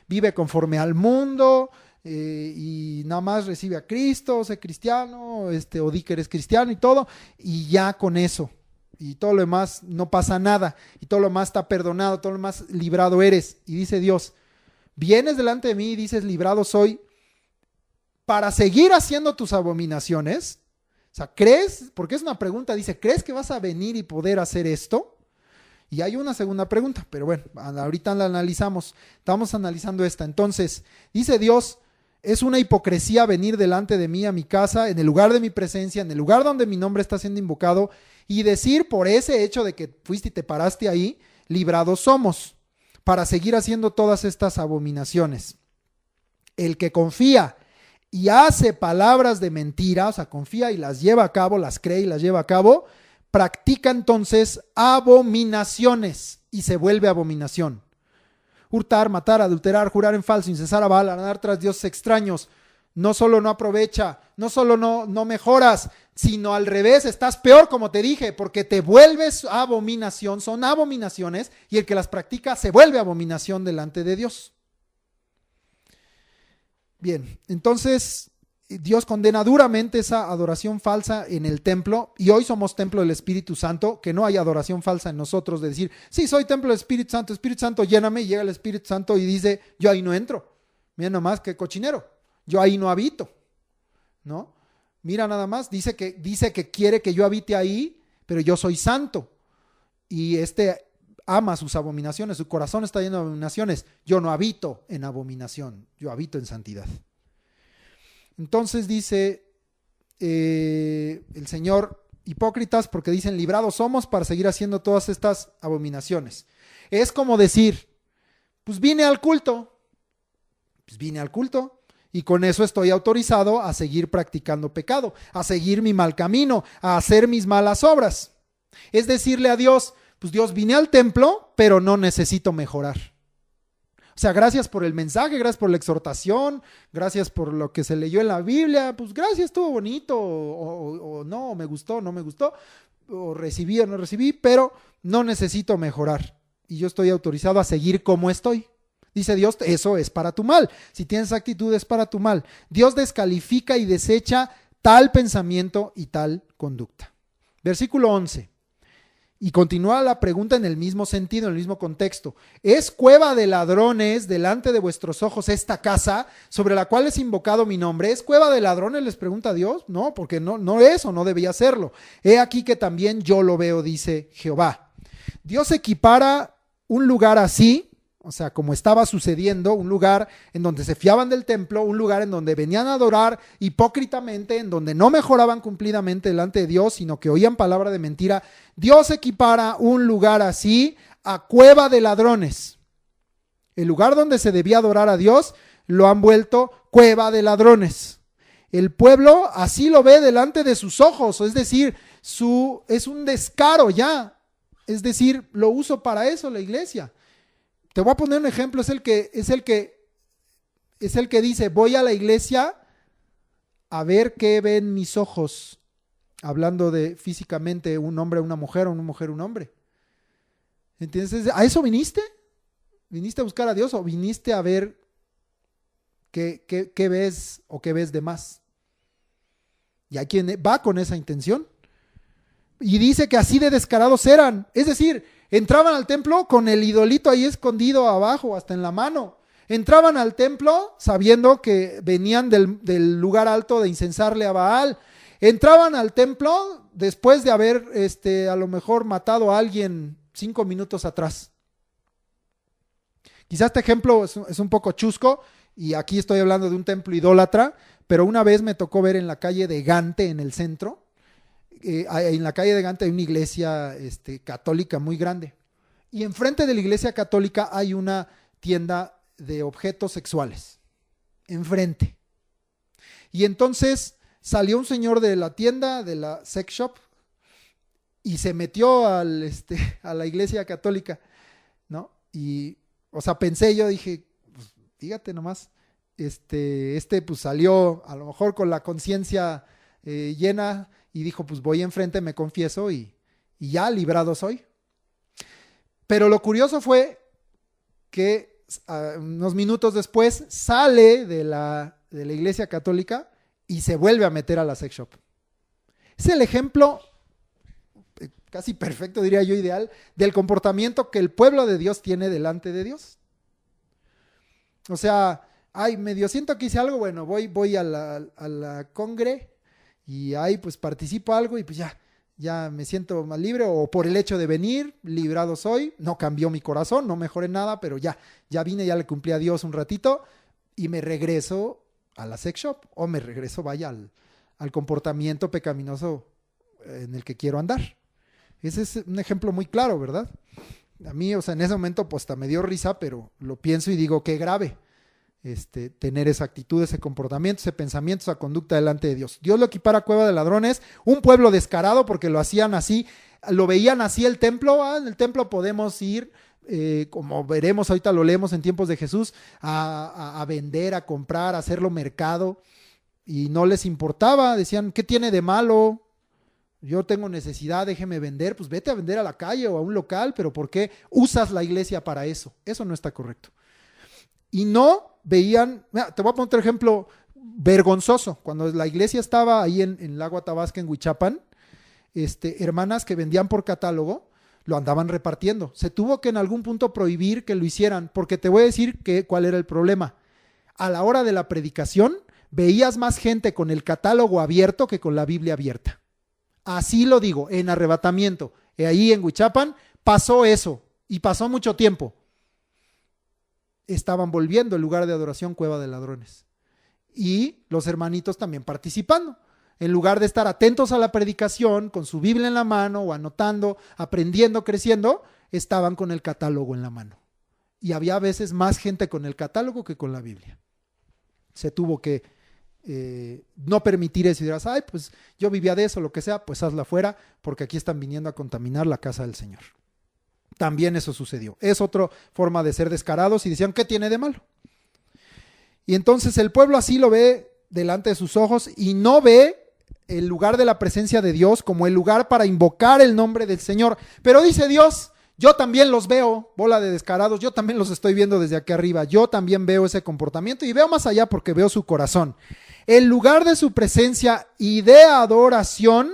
vive conforme al mundo, y nada más recibe a Cristo, sé cristiano, o di que eres cristiano y todo, y ya con eso, y todo lo demás no pasa nada, y todo lo demás está perdonado, todo lo demás librado eres. Y dice Dios, vienes delante de mí y dices, librado soy, para seguir haciendo tus abominaciones. O sea, ¿crees? Porque es una pregunta, dice, ¿crees que vas a venir y poder hacer esto? Y hay una segunda pregunta, pero bueno, ahorita la analizamos, estamos analizando esta. Entonces, dice Dios, es una hipocresía venir delante de mí a mi casa, en el lugar de mi presencia, en el lugar donde mi nombre está siendo invocado, y decir por ese hecho de que fuiste y te paraste ahí, librados somos, para seguir haciendo todas estas abominaciones. El que confía y hace palabras de mentira, o sea, confía y las lleva a cabo, las cree y las lleva a cabo, practica entonces abominaciones y se vuelve abominación. Hurtar, matar, adulterar, jurar en falso, incensar a Baal, andar tras dioses extraños. No solo no aprovecha, no solo no mejoras, sino al revés, estás peor, como te dije, porque te vuelves abominación, son abominaciones, y el que las practica se vuelve abominación delante de Dios. Bien, entonces Dios condena duramente esa adoración falsa en el templo, y hoy somos templo del Espíritu Santo, que no hay adoración falsa en nosotros de decir, sí, soy templo del Espíritu Santo, lléname, y llega el Espíritu Santo y dice, yo ahí no entro, mira nomás qué cochinero, yo ahí no habito, ¿no? Mira nada más, dice que quiere que yo habite ahí, pero yo soy santo, y ama sus abominaciones, su corazón está lleno de abominaciones, yo no habito en abominación, yo habito en santidad. Entonces dice el Señor, hipócritas, porque dicen, librados somos para seguir haciendo todas estas abominaciones. Es como decir, pues vine al culto, y con eso estoy autorizado a seguir practicando pecado, a seguir mi mal camino, a hacer mis malas obras. Es decirle a Dios, pues Dios, vine al templo, pero no necesito mejorar. O sea, gracias por el mensaje, gracias por la exhortación, gracias por lo que se leyó en la Biblia, pues gracias, estuvo bonito, o no, me gustó, no me gustó, o recibí o no recibí, pero no necesito mejorar. Y yo estoy autorizado a seguir como estoy. Dice Dios, eso es para tu mal. Si tienes actitud es para tu mal. Dios descalifica y desecha tal pensamiento y tal conducta. Versículo 11. Y continúa la pregunta en el mismo sentido, en el mismo contexto. ¿Es cueva de ladrones delante de vuestros ojos esta casa sobre la cual es invocado mi nombre? ¿Es cueva de ladrones? Les pregunta Dios. No, porque no es o no debía serlo. He aquí que también yo lo veo, dice Jehová. Dios equipara un lugar así, o sea, como estaba sucediendo, un lugar en donde se fiaban del templo, un lugar en donde venían a adorar hipócritamente, en donde no mejoraban cumplidamente delante de Dios, sino que oían palabra de mentira. Dios equipara un lugar así a cueva de ladrones. El lugar donde se debía adorar a Dios lo han vuelto cueva de ladrones. El pueblo así lo ve delante de sus ojos, es decir, es un descaro ya. Es decir, lo uso para eso la iglesia. Te voy a poner un ejemplo, es el que dice, voy a la iglesia a ver qué ven mis ojos, hablando de físicamente un hombre, una mujer, o una mujer, un hombre. ¿Entiendes? ¿A eso viniste? ¿Viniste a buscar a Dios o viniste a ver qué ves o qué ves de más? Y hay quien va con esa intención. Y dice que así de descarados eran. Es decir, Entraban al templo con el idolito ahí escondido abajo, hasta en la mano. Entraban al templo sabiendo que venían del lugar alto de incensarle a Baal. Entraban al templo después de haber a lo mejor matado a alguien 5 minutos atrás. Quizás este ejemplo es un poco chusco, y aquí estoy hablando de un templo idólatra, pero una vez me tocó ver en la calle de Gante, en el centro, en la calle de Gante hay una iglesia católica muy grande, y enfrente de la iglesia católica hay una tienda de objetos sexuales, enfrente. Y entonces salió un señor de la tienda, de la sex shop, y se metió a la iglesia católica, ¿no? Y, o sea, pensé, yo dije, pues, fíjate nomás, pues salió a lo mejor con la conciencia llena y dijo, pues voy enfrente, me confieso y ya librado soy. Pero lo curioso fue que unos minutos después sale de la iglesia católica y se vuelve a meter a la sex shop. Es el ejemplo casi perfecto, diría yo, ideal, del comportamiento que el pueblo de Dios tiene delante de Dios. O sea, medio siento que hice algo, bueno, voy a la congre y ahí pues participo algo y pues ya me siento más libre, o por el hecho de venir, librado soy, no cambió mi corazón, no mejoré nada, pero ya vine, ya le cumplí a Dios un ratito y me regreso a la sex shop, o me regreso, al comportamiento pecaminoso en el que quiero andar. Ese es un ejemplo muy claro, ¿verdad? A mí, o sea, en ese momento pues hasta me dio risa, pero lo pienso y digo, qué grave tener esa actitud, ese comportamiento, ese pensamiento, esa conducta delante de Dios. Dios lo equipara a cueva de ladrones, un pueblo descarado porque lo hacían así, lo veían así el templo. En el templo podemos ir, como veremos, ahorita lo leemos en tiempos de Jesús, a vender, a comprar, a hacerlo mercado, y no les importaba, decían, ¿qué tiene de malo? Yo tengo necesidad, déjeme vender, pues vete a vender a la calle o a un local, pero ¿por qué usas la iglesia para eso? Eso no está correcto. Y no veían, mira, te voy a poner otro ejemplo vergonzoso. Cuando la iglesia estaba ahí en Lago Atabasca, en Huichapan, hermanas que vendían por catálogo, lo andaban repartiendo. Se tuvo que en algún punto prohibir que lo hicieran, porque te voy a decir cuál era el problema. A la hora de la predicación, veías más gente con el catálogo abierto que con la Biblia abierta. Así lo digo, en arrebatamiento. Ahí en Huichapan pasó eso, y pasó mucho tiempo. Estaban volviendo el lugar de adoración cueva de ladrones. Y los hermanitos también participando. En lugar de estar atentos a la predicación, con su Biblia en la mano, o anotando, aprendiendo, creciendo, estaban con el catálogo en la mano. Y había a veces más gente con el catálogo que con la Biblia. Se tuvo que no permitir eso, y dirás, ay, pues yo vivía de eso, lo que sea, pues hazla fuera, porque aquí están viniendo a contaminar la casa del Señor. También eso sucedió. Es otra forma de ser descarados, y decían, ¿qué tiene de malo? Y entonces el pueblo así lo ve delante de sus ojos y no ve el lugar de la presencia de Dios como el lugar para invocar el nombre del Señor. Pero dice Dios, yo también los veo, bola de descarados, yo también los estoy viendo desde aquí arriba, yo también veo ese comportamiento y veo más allá porque veo su corazón. El lugar de su presencia y de adoración,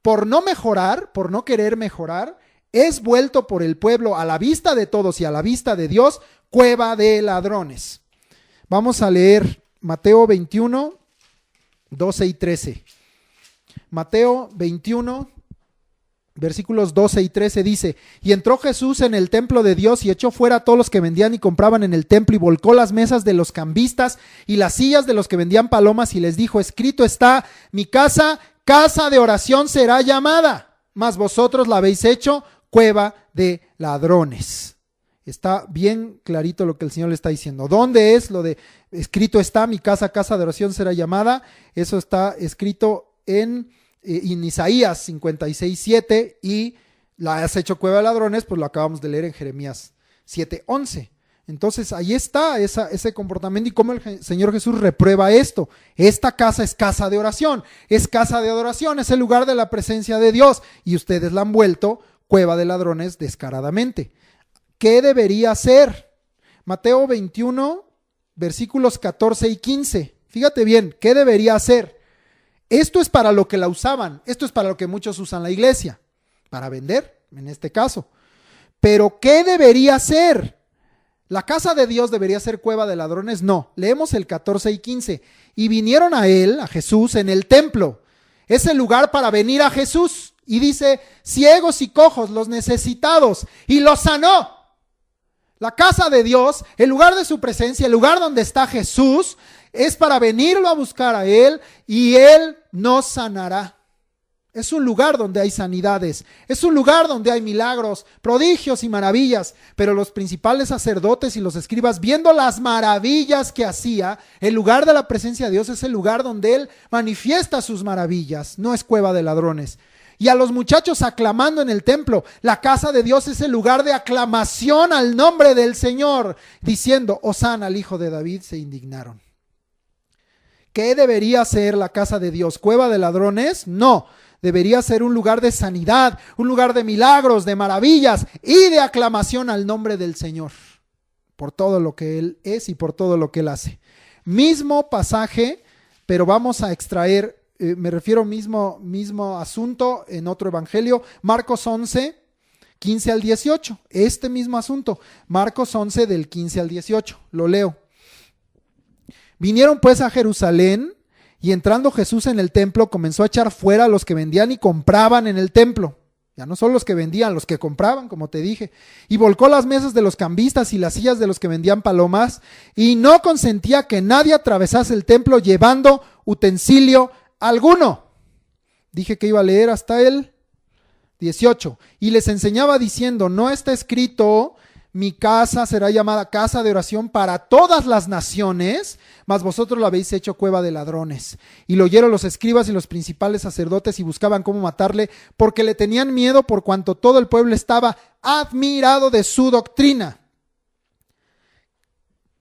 por no mejorar, por no querer mejorar, es vuelto por el pueblo a la vista de todos y a la vista de Dios, cueva de ladrones. Vamos a leer Mateo 21, 12 y 13. Mateo 21, versículos 12 y 13 dice, y entró Jesús en el templo de Dios y echó fuera a todos los que vendían y compraban en el templo y volcó las mesas de los cambistas y las sillas de los que vendían palomas y les dijo, escrito está, mi casa, casa de oración será llamada, mas vosotros la habéis hecho cueva de ladrones. Está bien clarito lo que el Señor le está diciendo. ¿Dónde es lo de escrito está, mi casa, casa de oración será llamada? Eso está escrito en Isaías 56:7, y la has hecho cueva de ladrones, pues lo acabamos de leer en Jeremías 7:11. Entonces ahí está ese comportamiento y cómo el Señor Jesús reprueba esto. Esta casa es casa de oración, es casa de adoración, es el lugar de la presencia de Dios, y ustedes la han vuelto cueva de ladrones descaradamente. ¿Qué debería hacer? Mateo 21, versículos 14 y 15. Fíjate bien, ¿qué debería hacer? Esto es para lo que la usaban, esto es para lo que muchos usan la iglesia, para vender, en este caso. Pero ¿qué debería ser? ¿La casa de Dios debería ser cueva de ladrones? No. Leemos el 14 y 15. Y vinieron a él, a Jesús, en el templo. Es el lugar para venir a Jesús. Y dice, ciegos y cojos, los necesitados. Y los sanó. La casa de Dios, el lugar de su presencia, el lugar donde está Jesús, es para venirlo a buscar a Él y Él nos sanará. Es un lugar donde hay sanidades, es un lugar donde hay milagros, prodigios y maravillas, pero los principales sacerdotes y los escribas, viendo las maravillas que hacía, el lugar de la presencia de Dios es el lugar donde Él manifiesta sus maravillas, no es cueva de ladrones. Y a los muchachos aclamando en el templo, la casa de Dios es el lugar de aclamación al nombre del Señor, diciendo, Hosana al Hijo de David, se indignaron. ¿Qué debería ser la casa de Dios? ¿Cueva de ladrones? No. Debería ser un lugar de sanidad, un lugar de milagros, de maravillas y de aclamación al nombre del Señor, por todo lo que Él es y por todo lo que Él hace. Mismo pasaje, pero vamos a extraer, me refiero mismo asunto en otro evangelio, Marcos 11, 15 al 18, este mismo asunto, Marcos 11 del 15 al 18, lo leo. Vinieron pues a Jerusalén, y entrando Jesús en el templo, comenzó a echar fuera a los que vendían y compraban en el templo. Ya no solo los que vendían, los que compraban, como te dije. Y volcó las mesas de los cambistas y las sillas de los que vendían palomas, y no consentía que nadie atravesase el templo llevando utensilio alguno. Dije que iba a leer hasta el 18. Y les enseñaba diciendo, no está escrito, mi casa será llamada casa de oración para todas las naciones, mas vosotros la habéis hecho cueva de ladrones. Y lo oyeron los escribas y los principales sacerdotes y buscaban cómo matarle, porque le tenían miedo por cuanto todo el pueblo estaba admirado de su doctrina.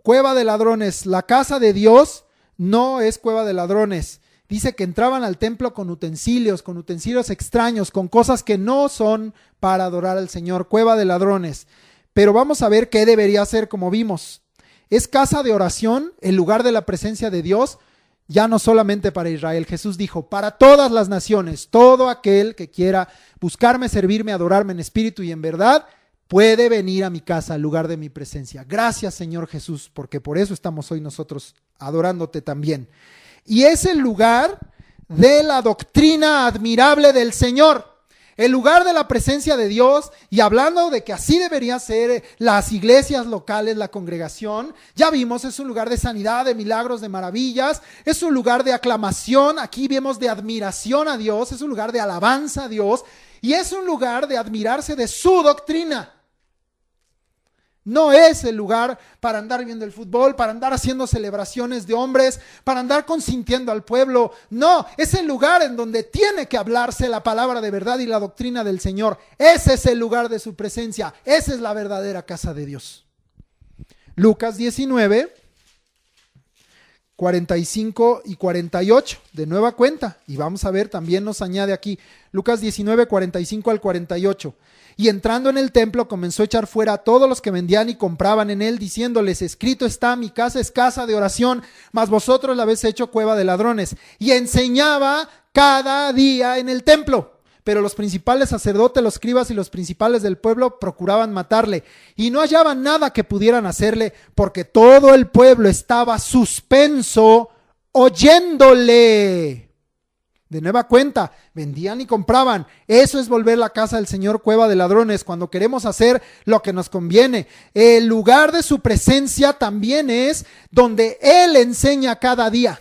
Cueva de ladrones, la casa de Dios no es cueva de ladrones. Dice que entraban al templo con utensilios extraños, con cosas que no son para adorar al Señor, cueva de ladrones. Pero vamos a ver qué debería ser, como vimos. Es casa de oración, el lugar de la presencia de Dios, ya no solamente para Israel. Jesús dijo, para todas las naciones, todo aquel que quiera buscarme, servirme, adorarme en espíritu y en verdad, puede venir a mi casa, al lugar de mi presencia. Gracias, Señor Jesús, porque por eso estamos hoy nosotros adorándote también. Y es el lugar de la doctrina admirable del Señor. El lugar de la presencia de Dios, y hablando de que así deberían ser las iglesias locales, la congregación, ya vimos, es un lugar de sanidad, de milagros, de maravillas, es un lugar de aclamación, aquí vemos de admiración a Dios, es un lugar de alabanza a Dios, y es un lugar de admirarse de su doctrina. No es el lugar para andar viendo el fútbol, para andar haciendo celebraciones de hombres, para andar consintiendo al pueblo. No, es el lugar en donde tiene que hablarse la palabra de verdad y la doctrina del Señor. Ese es el lugar de su presencia. Esa es la verdadera casa de Dios. Lucas 19, 45 y 48, de nueva cuenta. Y vamos a ver, también nos añade aquí, Lucas 19, 45 al 48. Y entrando en el templo comenzó a echar fuera a todos los que vendían y compraban en él, diciéndoles, escrito está, mi casa es casa de oración, mas vosotros la habéis hecho cueva de ladrones. Y enseñaba cada día en el templo. Pero los principales sacerdotes, los escribas y los principales del pueblo procuraban matarle. Y no hallaban nada que pudieran hacerle, porque todo el pueblo estaba suspenso oyéndole. De nueva cuenta, vendían y compraban. Eso es volver la casa del Señor cueva de ladrones, cuando queremos hacer lo que nos conviene. El lugar de su presencia también es donde Él enseña cada día.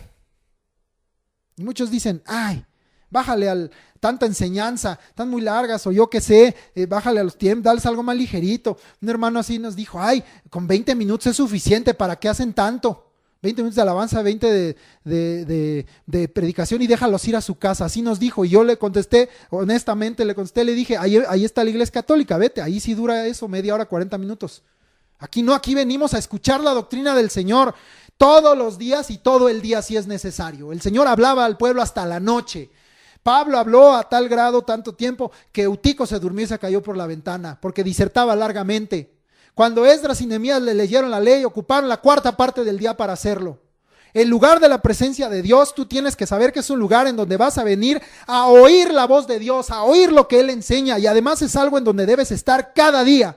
Y muchos dicen, ay, bájale al tanta enseñanza, tan muy largas, o yo qué sé, bájale a los tiempos, dales algo más ligerito. Un hermano así nos dijo, ay, con 20 minutos es suficiente, ¿para qué hacen tanto? 20 minutos de alabanza, 20 de predicación y déjalos ir a su casa. Así nos dijo, y yo le contesté, honestamente le dije, ahí está la iglesia católica, vete, ahí sí dura eso, media hora, 40 minutos. Aquí no, aquí venimos a escuchar la doctrina del Señor todos los días y todo el día si es necesario. El Señor hablaba al pueblo hasta la noche. Pablo habló a tal grado, tanto tiempo, que Eutico se durmió y se cayó por la ventana, porque disertaba largamente. Cuando Esdras y Nehemías le leyeron la ley, ocuparon la cuarta parte del día para hacerlo. El lugar de la presencia de Dios, tú tienes que saber que es un lugar en donde vas a venir a oír la voz de Dios, a oír lo que Él enseña, y además es algo en donde debes estar cada día.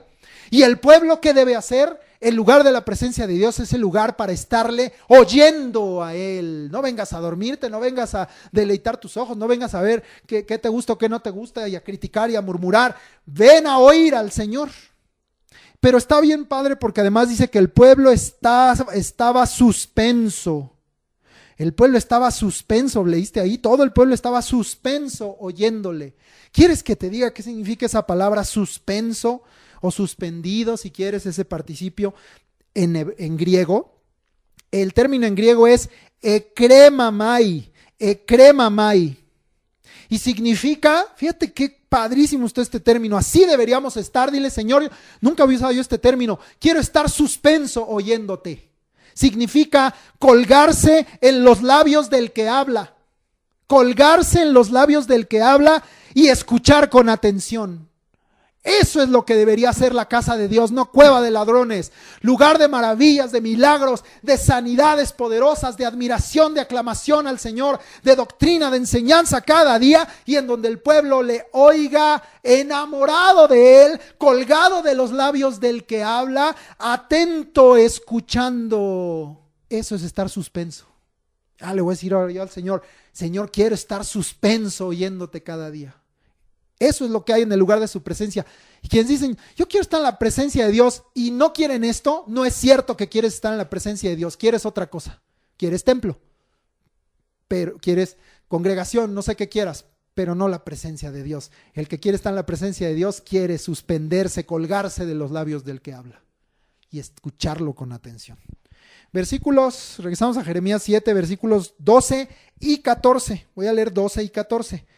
¿Y el pueblo qué debe hacer? El lugar de la presencia de Dios es el lugar para estarle oyendo a Él. No vengas a dormirte, no vengas a deleitar tus ojos, no vengas a ver qué te gusta o qué no te gusta y a criticar y a murmurar. Ven a oír al Señor. Pero está bien padre porque además dice que el pueblo estaba suspenso. El pueblo estaba suspenso, leíste ahí, todo el pueblo estaba suspenso oyéndole. ¿Quieres que te diga qué significa esa palabra suspenso o suspendido, si quieres ese participio en griego? El término en griego es ekremamai, ekremamai. Y significa, fíjate qué padrísimo está este término, así deberíamos estar. Dile, Señor, nunca había usado yo este término, quiero estar suspenso oyéndote. Significa colgarse en los labios del que habla, colgarse en los labios del que habla y escuchar con atención. Eso es lo que debería ser la casa de Dios, no cueva de ladrones, lugar de maravillas, de milagros, de sanidades poderosas, de admiración, de aclamación al Señor, de doctrina, de enseñanza cada día, y en donde el pueblo le oiga enamorado de Él, colgado de los labios del que habla, atento escuchando. Eso es estar suspenso. Le voy a decir ahora yo al Señor, Señor, quiero estar suspenso oyéndote cada día. Eso es lo que hay en el lugar de su presencia. Y quienes dicen, yo quiero estar en la presencia de Dios y no quieren esto, no es cierto que quieres estar en la presencia de Dios, quieres otra cosa. Quieres templo, pero quieres congregación, no sé qué quieras, pero no la presencia de Dios. El que quiere estar en la presencia de Dios quiere suspenderse, colgarse de los labios del que habla y escucharlo con atención. Versículos, regresamos a Jeremías 7, versículos 12 y 14. Voy a leer 12 y 14.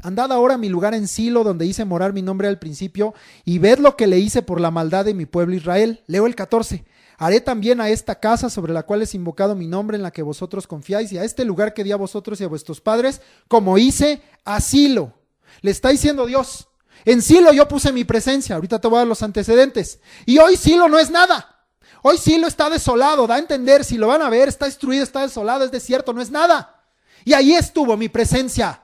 Andad ahora a mi lugar en Silo, donde hice morar mi nombre al principio, y ved lo que le hice por la maldad de mi pueblo Israel. Leo el 14. Haré también a esta casa sobre la cual es invocado mi nombre, en la que vosotros confiáis, y a este lugar que di a vosotros y a vuestros padres, como hice a Silo. Le está diciendo Dios, en Silo yo puse mi presencia. Ahorita te voy a dar los antecedentes. Y hoy Silo no es nada. Hoy Silo está desolado, da a entender, si lo van a ver, está destruido, está desolado, es desierto, no es nada. Y ahí estuvo mi presencia.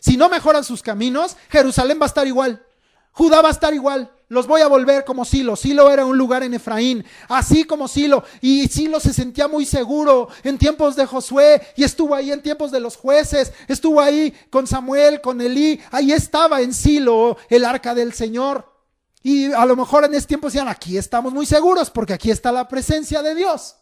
Si no mejoran sus caminos, Jerusalén va a estar igual, Judá va a estar igual, los voy a volver como Silo. Silo era un lugar en Efraín, así como Silo, y Silo se sentía muy seguro en tiempos de Josué, y estuvo ahí en tiempos de los jueces, estuvo ahí con Samuel, con Elí, ahí estaba en Silo el arca del Señor. Y a lo mejor en ese tiempo decían, aquí estamos muy seguros porque aquí está la presencia de Dios.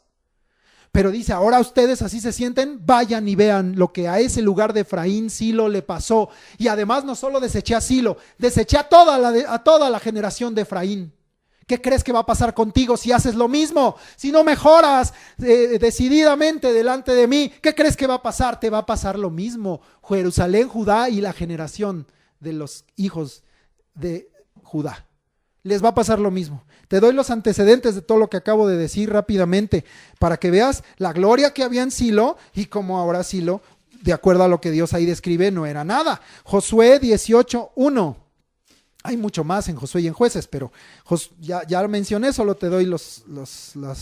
Pero dice, ahora ustedes así se sienten, vayan y vean lo que a ese lugar de Efraín, Silo, le pasó. Y además no solo deseché a Silo, deseché a toda la generación de Efraín. ¿Qué crees que va a pasar contigo si haces lo mismo? Si no mejoras decididamente delante de mí, ¿qué crees que va a pasar? Te va a pasar lo mismo. Jerusalén, Judá y la generación de los hijos de Judá. Les va a pasar lo mismo. Te doy los antecedentes de todo lo que acabo de decir rápidamente para que veas la gloria que había en Silo y cómo ahora Silo, de acuerdo a lo que Dios ahí describe, no era nada. Josué 18:1. Hay mucho más en Josué y en Jueces, pero ya lo mencioné, solo te doy los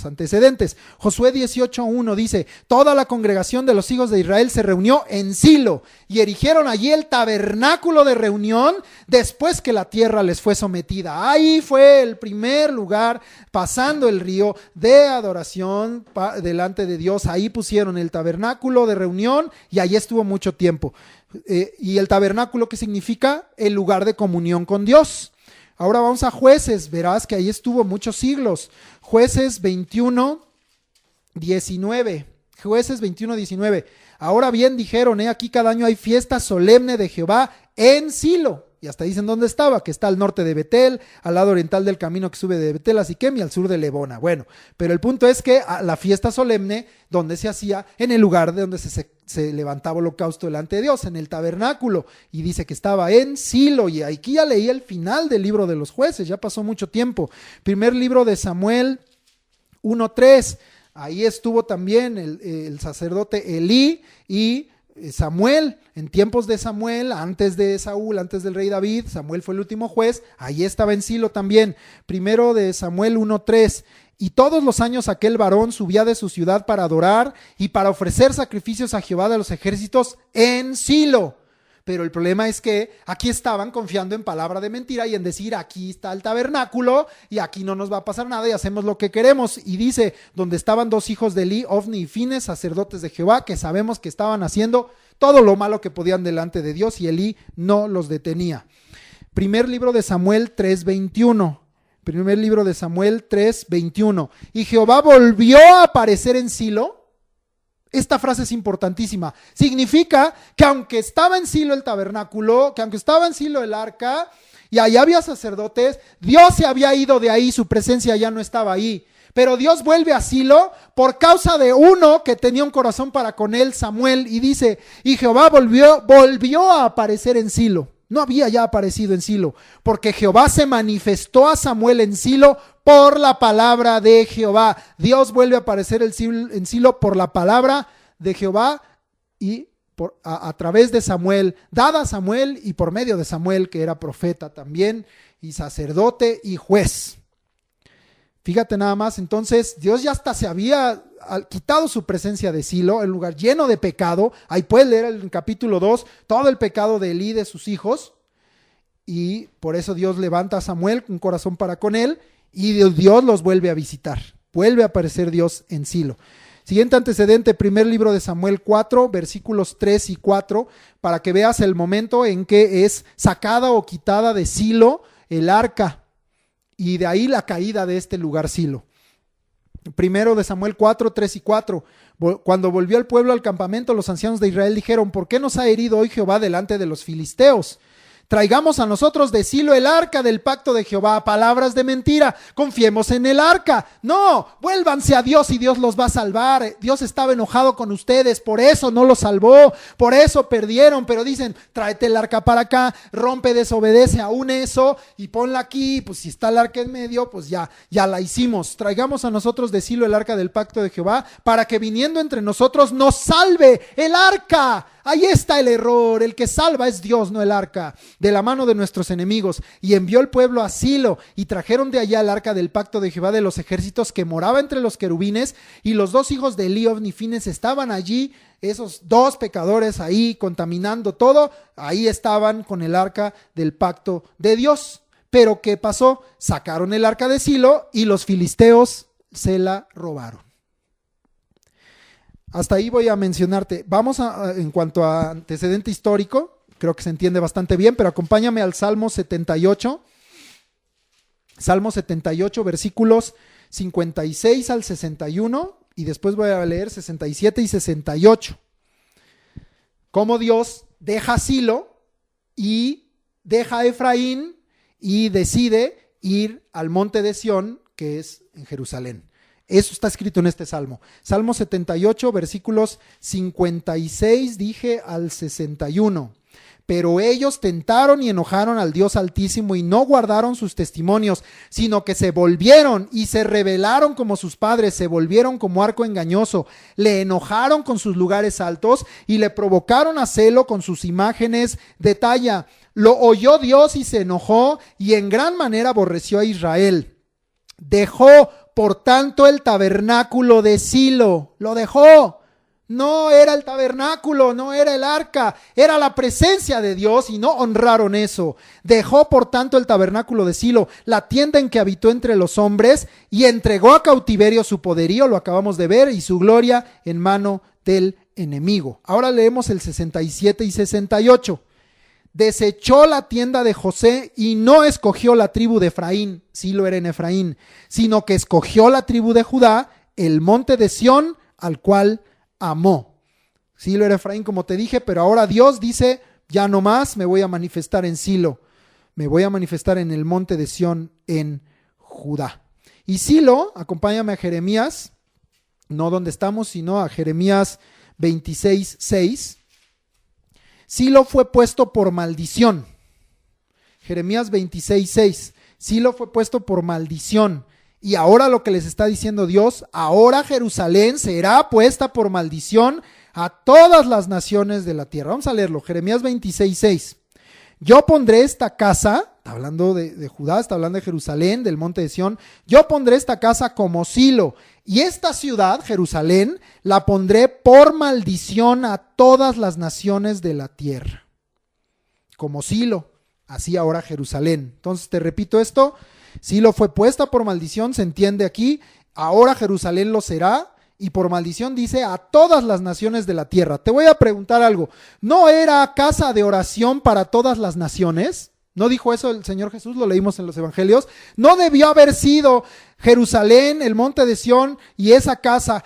antecedentes. Josué 18:1 dice, toda la congregación de los hijos de Israel se reunió en Silo y erigieron allí el tabernáculo de reunión después que la tierra les fue sometida. Ahí fue el primer lugar, pasando el río, de adoración delante de Dios. Ahí pusieron el tabernáculo de reunión y ahí estuvo mucho tiempo. Y el tabernáculo, ¿qué significa? El lugar de comunión con Dios. Ahora vamos a Jueces, verás que ahí estuvo muchos siglos. Jueces 21:19. Jueces 21:19. Ahora bien dijeron, aquí cada año hay fiesta solemne de Jehová en Silo. Y hasta dicen dónde estaba, que está al norte de Betel, al lado oriental del camino que sube de Betel a Siquem y al sur de Lebona. Bueno, pero el punto es que la fiesta solemne, donde se hacía, en el lugar de donde se levantaba holocausto delante de Dios, en el tabernáculo, y dice que estaba en Silo, y aquí ya leí el final del libro de los Jueces, ya pasó mucho tiempo. Primer libro de Samuel 1:3, ahí estuvo también el sacerdote Elí y Samuel, en tiempos de Samuel, antes de Saúl, antes del rey David, Samuel fue el último juez, ahí estaba en Silo también. Primero de Samuel 1:3, y todos los años aquel varón subía de su ciudad para adorar y para ofrecer sacrificios a Jehová de los ejércitos en Silo. Pero el problema es que aquí estaban confiando en palabra de mentira y en decir, aquí está el tabernáculo y aquí no nos va a pasar nada y hacemos lo que queremos. Y dice, donde estaban 2 hijos de Elí, Ofni y Fines, sacerdotes de Jehová, que sabemos que estaban haciendo todo lo malo que podían delante de Dios, y Elí no los detenía. Primer libro de Samuel 3:21. Primer libro de Samuel 3:21. Y Jehová volvió a aparecer en Silo. Esta frase es importantísima. Significa que aunque estaba en Silo el tabernáculo, que aunque estaba en Silo el arca, y allá había sacerdotes, Dios se había ido de ahí, su presencia ya no estaba ahí. Pero Dios vuelve a Silo por causa de uno que tenía un corazón para con él, Samuel, y dice, y Jehová volvió a aparecer en Silo. No había ya aparecido en Silo, porque Jehová se manifestó a Samuel en Silo por la palabra de Jehová. Dios vuelve a aparecer en Silo por la palabra de Jehová y a través de Samuel, dada a Samuel y por medio de Samuel, que era profeta también, y sacerdote y juez. Fíjate nada más, entonces Dios ya hasta se había quitado su presencia de Silo, el lugar lleno de pecado. Ahí puedes leer en el capítulo 2 todo el pecado de Elí y de sus hijos, y por eso Dios levanta a Samuel con corazón para con él, y Dios los vuelve a visitar, vuelve a aparecer Dios en Silo. Siguiente antecedente, primer libro de Samuel 4, versículos 3 y 4, para que veas el momento en que es sacada o quitada de Silo el arca, y de ahí la caída de este lugar Silo. Primero de Samuel 4, 3 y 4. Cuando volvió el pueblo al campamento, los ancianos de Israel dijeron, ¿por qué nos ha herido hoy Jehová delante de los filisteos? Traigamos a nosotros de Silo el arca del pacto de Jehová. Palabras de mentira, confiemos en el arca. No, vuélvanse a Dios y Dios los va a salvar. Dios estaba enojado con ustedes, por eso no los salvó, por eso perdieron. Pero dicen, tráete el arca para acá, rompe, desobedece aún eso y ponla aquí. Pues si está el arca en medio, pues ya la hicimos. Traigamos a nosotros de Silo el arca del pacto de Jehová, para que viniendo entre nosotros nos salve el arca. Ahí está el error, el que salva es Dios, no el arca, de la mano de nuestros enemigos. Y envió el pueblo a Silo, y trajeron de allá el arca del pacto de Jehová de los ejércitos, que moraba entre los querubines, y los 2 hijos de Elí, Ofni y Fines, estaban allí, esos 2 pecadores ahí contaminando todo, ahí estaban con el arca del pacto de Dios. Pero ¿qué pasó? Sacaron el arca de Silo y los filisteos se la robaron. Hasta ahí voy a mencionarte. Vamos en cuanto a antecedente histórico, creo que se entiende bastante bien, pero acompáñame al Salmo 78. Salmo 78, versículos 56 al 61, y después voy a leer 67 y 68. Cómo Dios deja a Silo y deja a Efraín y decide ir al monte de Sión, que es en Jerusalén. Eso está escrito en este salmo. Salmo 78, versículos 56, dije, al 61. Pero ellos tentaron y enojaron al Dios Altísimo y no guardaron sus testimonios, sino que se volvieron y se rebelaron como sus padres, se volvieron como arco engañoso, le enojaron con sus lugares altos y le provocaron a celo con sus imágenes de talla. Lo oyó Dios y se enojó, y en gran manera aborreció a Israel. Dejó por tanto el tabernáculo de Silo, lo dejó. No era el tabernáculo, no era el arca, era la presencia de Dios, y no honraron eso. Dejó por tanto el tabernáculo de Silo, la tienda en que habitó entre los hombres, y entregó a cautiverio su poderío, lo acabamos de ver, y su gloria en mano del enemigo. Ahora leemos el 67 y 68. Desechó la tienda de José y no escogió la tribu de Efraín, Silo era en Efraín, sino que escogió la tribu de Judá, el monte de Sión, al cual amó. Silo era Efraín, como te dije, pero ahora Dios dice, ya no más, me voy a manifestar en Silo, me voy a manifestar en el monte de Sión en Judá. Y Silo, acompáñame a Jeremías, no donde estamos, sino a Jeremías 26, 6. Silo fue puesto por maldición. Jeremías 26, 6. Silo fue puesto por maldición. Y ahora lo que les está diciendo Dios, ahora Jerusalén será puesta por maldición a todas las naciones de la tierra. Vamos a leerlo. Jeremías 26, 6. Yo pondré esta casa, está hablando de Judá, está hablando de Jerusalén, del monte de Sión. Yo pondré esta casa como Silo, y esta ciudad, Jerusalén, la pondré por maldición a todas las naciones de la tierra. como Silo, así ahora Jerusalén. Entonces te repito esto, Silo fue puesta por maldición, se entiende aquí, ahora Jerusalén lo será, y por maldición dice a todas las naciones de la tierra. Te voy a preguntar algo, ¿no era casa de oración para todas las naciones? ¿No dijo eso el Señor Jesús? Lo leímos en los evangelios. ¿No debió haber sido Jerusalén, el monte de Sión y esa casa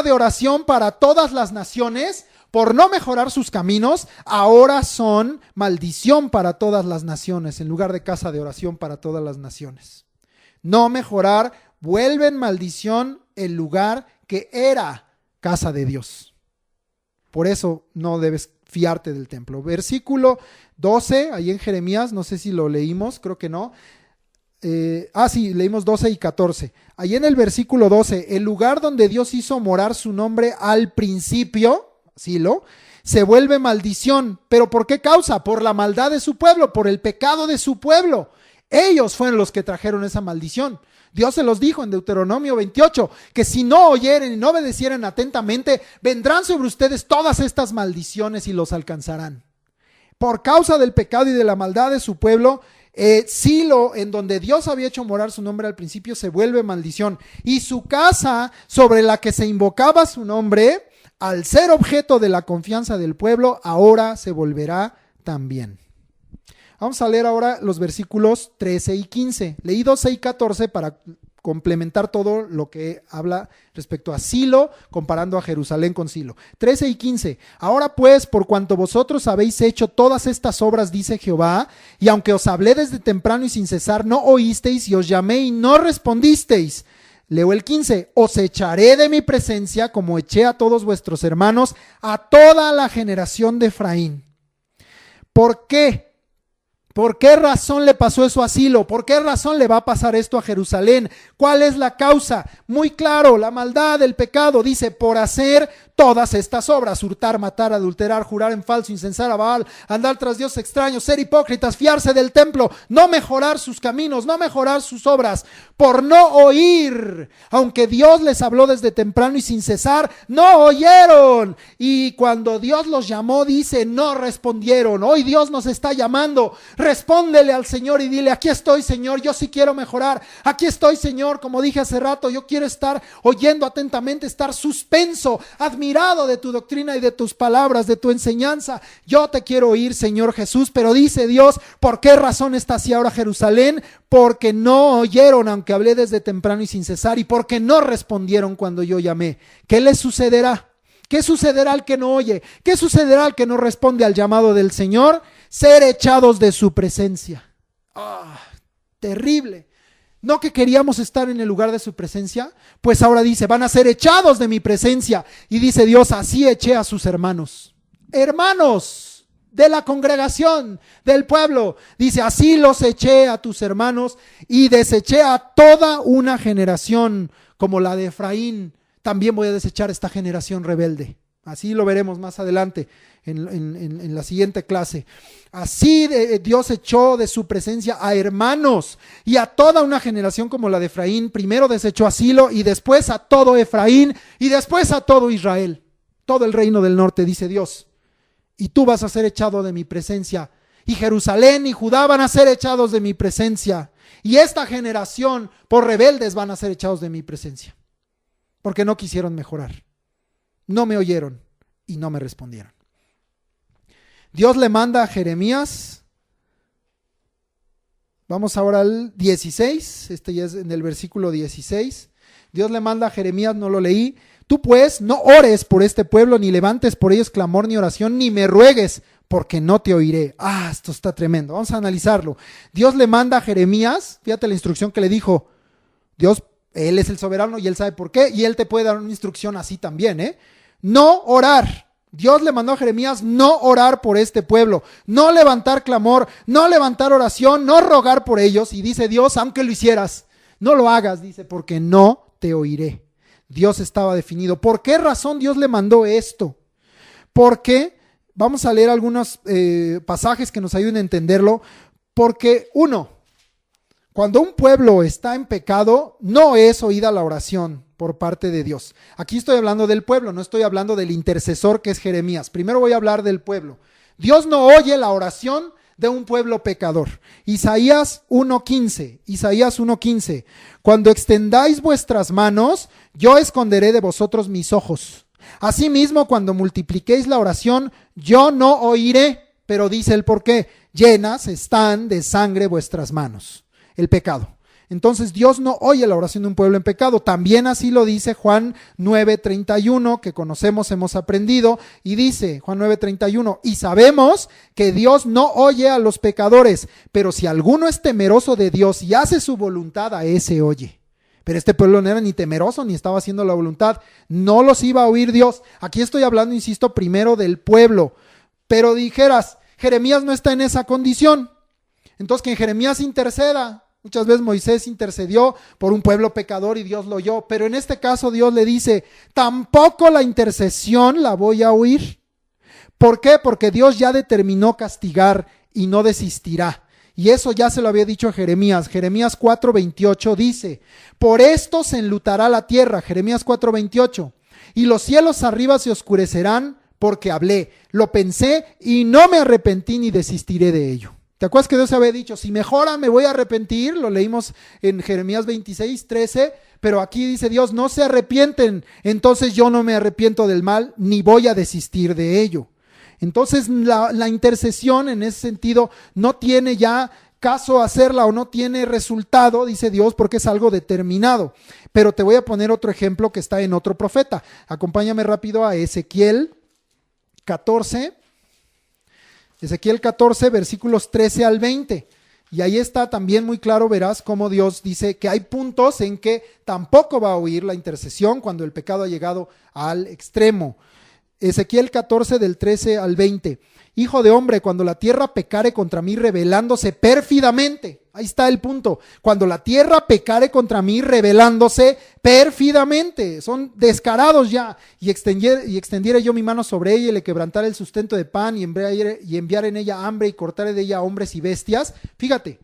de oración para todas las naciones? Por no mejorar sus caminos, ahora son maldición para todas las naciones, en lugar de casa de oración para todas las naciones. No mejorar, vuelven maldición el lugar que era casa de Dios. Por eso no debes fiarte del templo. Versículo 12, ahí en Jeremías, no sé si lo leímos, creo que no. Sí, leímos 12 y 14. Ahí en el versículo 12, el lugar donde Dios hizo morar su nombre al principio, Silo, se vuelve maldición. ¿Pero por qué causa? Por la maldad de su pueblo, por el pecado de su pueblo. Ellos fueron los que trajeron esa maldición. Dios se los dijo en Deuteronomio 28, que si no oyeren y no obedecieran atentamente, vendrán sobre ustedes todas estas maldiciones y los alcanzarán. Por causa del pecado y de la maldad de su pueblo, Silo, en donde Dios había hecho morar su nombre al principio, se vuelve maldición. Y su casa, sobre la que se invocaba su nombre, al ser objeto de la confianza del pueblo, ahora se volverá también. Vamos a leer ahora los versículos 13 y 15. Leí 12 y 14 para complementar todo lo que habla respecto a Silo, comparando a Jerusalén con Silo. 13 y 15. Ahora pues, por cuanto vosotros habéis hecho todas estas obras, dice Jehová, y aunque os hablé desde temprano y sin cesar, no oísteis, y os llamé y no respondisteis. Leo el 15. Os echaré de mi presencia, como eché a todos vuestros hermanos, a toda la generación de Efraín. ¿Por qué? ¿Por qué razón le pasó eso a Silo? ¿Por qué razón le va a pasar esto a Jerusalén? ¿Cuál es la causa? Muy claro, la maldad, el pecado. Dice, por hacer todas estas obras: hurtar, matar, adulterar, jurar en falso, incensar a Baal, andar tras dioses extraños, ser hipócritas, fiarse del templo, no mejorar sus caminos, no mejorar sus obras, por no oír. Aunque Dios les habló desde temprano y sin cesar, no oyeron. Y cuando Dios los llamó, dice, no respondieron. Hoy Dios nos está llamando. Respóndele al Señor y dile, aquí estoy, Señor, yo sí quiero mejorar. Aquí estoy, Señor, como dije hace rato, yo quiero estar oyendo atentamente, estar suspenso, admirado de tu doctrina y de tus palabras, de tu enseñanza. Yo te quiero oír, Señor Jesús. Pero dice Dios, ¿por qué razón está así ahora Jerusalén? Porque no oyeron, aunque hablé desde temprano y sin cesar, y porque no respondieron cuando yo llamé. ¿Qué les sucederá? ¿Qué sucederá al que no oye? ¿Qué sucederá al que no responde al llamado del Señor? Ser echados de su presencia. Terrible. ¿No que queríamos estar en el lugar de su presencia? Pues ahora dice, van a ser echados de mi presencia. Y dice Dios, así eché a sus hermanos. Hermanos de la congregación, del pueblo. Dice, así los eché a tus hermanos y deseché a toda una generación como la de Efraín. También voy a desechar esta generación rebelde. Así lo veremos más adelante en la siguiente clase. Así Dios echó de su presencia a hermanos y a toda una generación como la de Efraín. Primero desechó a Silo y después a todo Efraín y después a todo Israel. Todo el reino del norte, dice Dios. Y tú vas a ser echado de mi presencia. Y Jerusalén y Judá van a ser echados de mi presencia. Y esta generación por rebeldes van a ser echados de mi presencia. Porque no quisieron mejorar. No me oyeron y no me respondieron. Dios le manda a Jeremías. Vamos ahora al 16. Este ya es en el versículo 16. Dios le manda a Jeremías, no lo leí. Tú pues no ores por este pueblo, ni levantes por ellos clamor ni oración, ni me ruegues, porque no te oiré. Esto está tremendo. Vamos a analizarlo. Dios le manda a Jeremías. Fíjate la instrucción que le dijo. Dios, Él es el soberano y Él sabe por qué. Y Él te puede dar una instrucción así también, No orar. Dios le mandó a Jeremías no orar por este pueblo, no levantar clamor, no levantar oración, no rogar por ellos. Y dice Dios, aunque lo hicieras, no lo hagas, dice, porque no te oiré. Dios estaba definido. ¿Por qué razón Dios le mandó esto? Porque, vamos a leer algunos pasajes que nos ayuden a entenderlo. Porque, uno, cuando un pueblo está en pecado, no es oída la oración por parte de Dios. Aquí estoy hablando del pueblo, no estoy hablando del intercesor que es Jeremías. Primero voy a hablar del pueblo. Dios no oye la oración de un pueblo pecador. Isaías 1:15. Cuando extendáis vuestras manos, yo esconderé de vosotros mis ojos. Asimismo, cuando multipliquéis la oración, yo no oiré. Pero dice el por qué: llenas están de sangre vuestras manos. El pecado. Entonces Dios no oye la oración de un pueblo en pecado. También así lo dice Juan 9:31, que conocemos, hemos aprendido, y dice Juan 9:31, y sabemos que Dios no oye a los pecadores, pero si alguno es temeroso de Dios y hace su voluntad, a ese oye. Pero este pueblo no era ni temeroso ni estaba haciendo la voluntad, no los iba a oír Dios. Aquí estoy hablando, insisto, primero del pueblo. Pero dijeras, Jeremías no está en esa condición, entonces que en Jeremías interceda. Muchas veces Moisés intercedió por un pueblo pecador y Dios lo oyó, pero en este caso Dios le dice, tampoco la intercesión la voy a oír. ¿Por qué? Porque Dios ya determinó castigar y no desistirá. Y eso ya se lo había dicho a Jeremías. Jeremías 4:28 dice, por esto se enlutará la tierra, Jeremías 4:28, y los cielos arriba se oscurecerán porque hablé, lo pensé y no me arrepentí ni desistiré de ello. ¿Te acuerdas que Dios había dicho, si mejora me voy a arrepentir? Lo leímos en Jeremías 26:13, pero aquí dice Dios, no se arrepienten, entonces yo no me arrepiento del mal, ni voy a desistir de ello. Entonces la intercesión en ese sentido no tiene ya caso hacerla o no tiene resultado, dice Dios, porque es algo determinado. Pero te voy a poner otro ejemplo que está en otro profeta. Acompáñame rápido a Ezequiel 14. Ezequiel 14, versículos 13 al 20. Y ahí está también muy claro, verás cómo Dios dice que hay puntos en que tampoco va a oír la intercesión cuando el pecado ha llegado al extremo. Ezequiel 14, del 13 al 20. Hijo de hombre, cuando la tierra pecare contra mí rebelándose pérfidamente. Ahí está el punto. Cuando la tierra pecare contra mí rebelándose pérfidamente. Son descarados ya. Y extendiere yo mi mano sobre ella y le quebrantare el sustento de pan y enviar en ella hambre y cortare de ella hombres y bestias. Fíjate,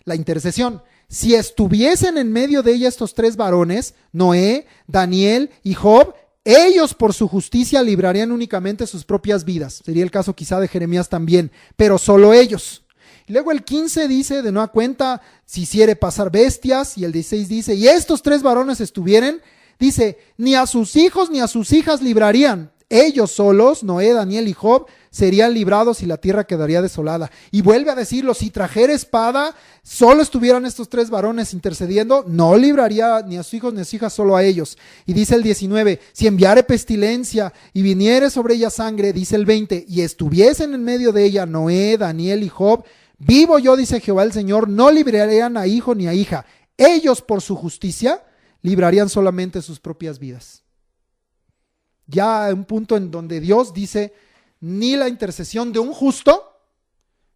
la intercesión. Si estuviesen en medio de ella estos tres varones, Noé, Daniel y Job, ellos por su justicia librarían únicamente sus propias vidas. Sería el caso quizá de Jeremías también, pero solo ellos. Y luego el 15 dice, de nueva cuenta, si hiciere pasar bestias, y el 16 dice, y estos tres varones estuvieren, dice, ni a sus hijos ni a sus hijas librarían. Ellos solos, Noé, Daniel y Job, serían librados y la tierra quedaría desolada. Y vuelve a decirlo, si trajera espada, solo estuvieran estos tres varones intercediendo, no libraría ni a sus hijos ni a sus hijas, solo a ellos. Y dice el 19, si enviare pestilencia y viniere sobre ella sangre, dice el 20, y estuviesen en medio de ella Noé, Daniel y Job, vivo yo, dice Jehová el Señor, no librarían a hijo ni a hija. Ellos por su justicia librarían solamente sus propias vidas. Ya un punto en donde Dios dice, ni la intercesión de un justo,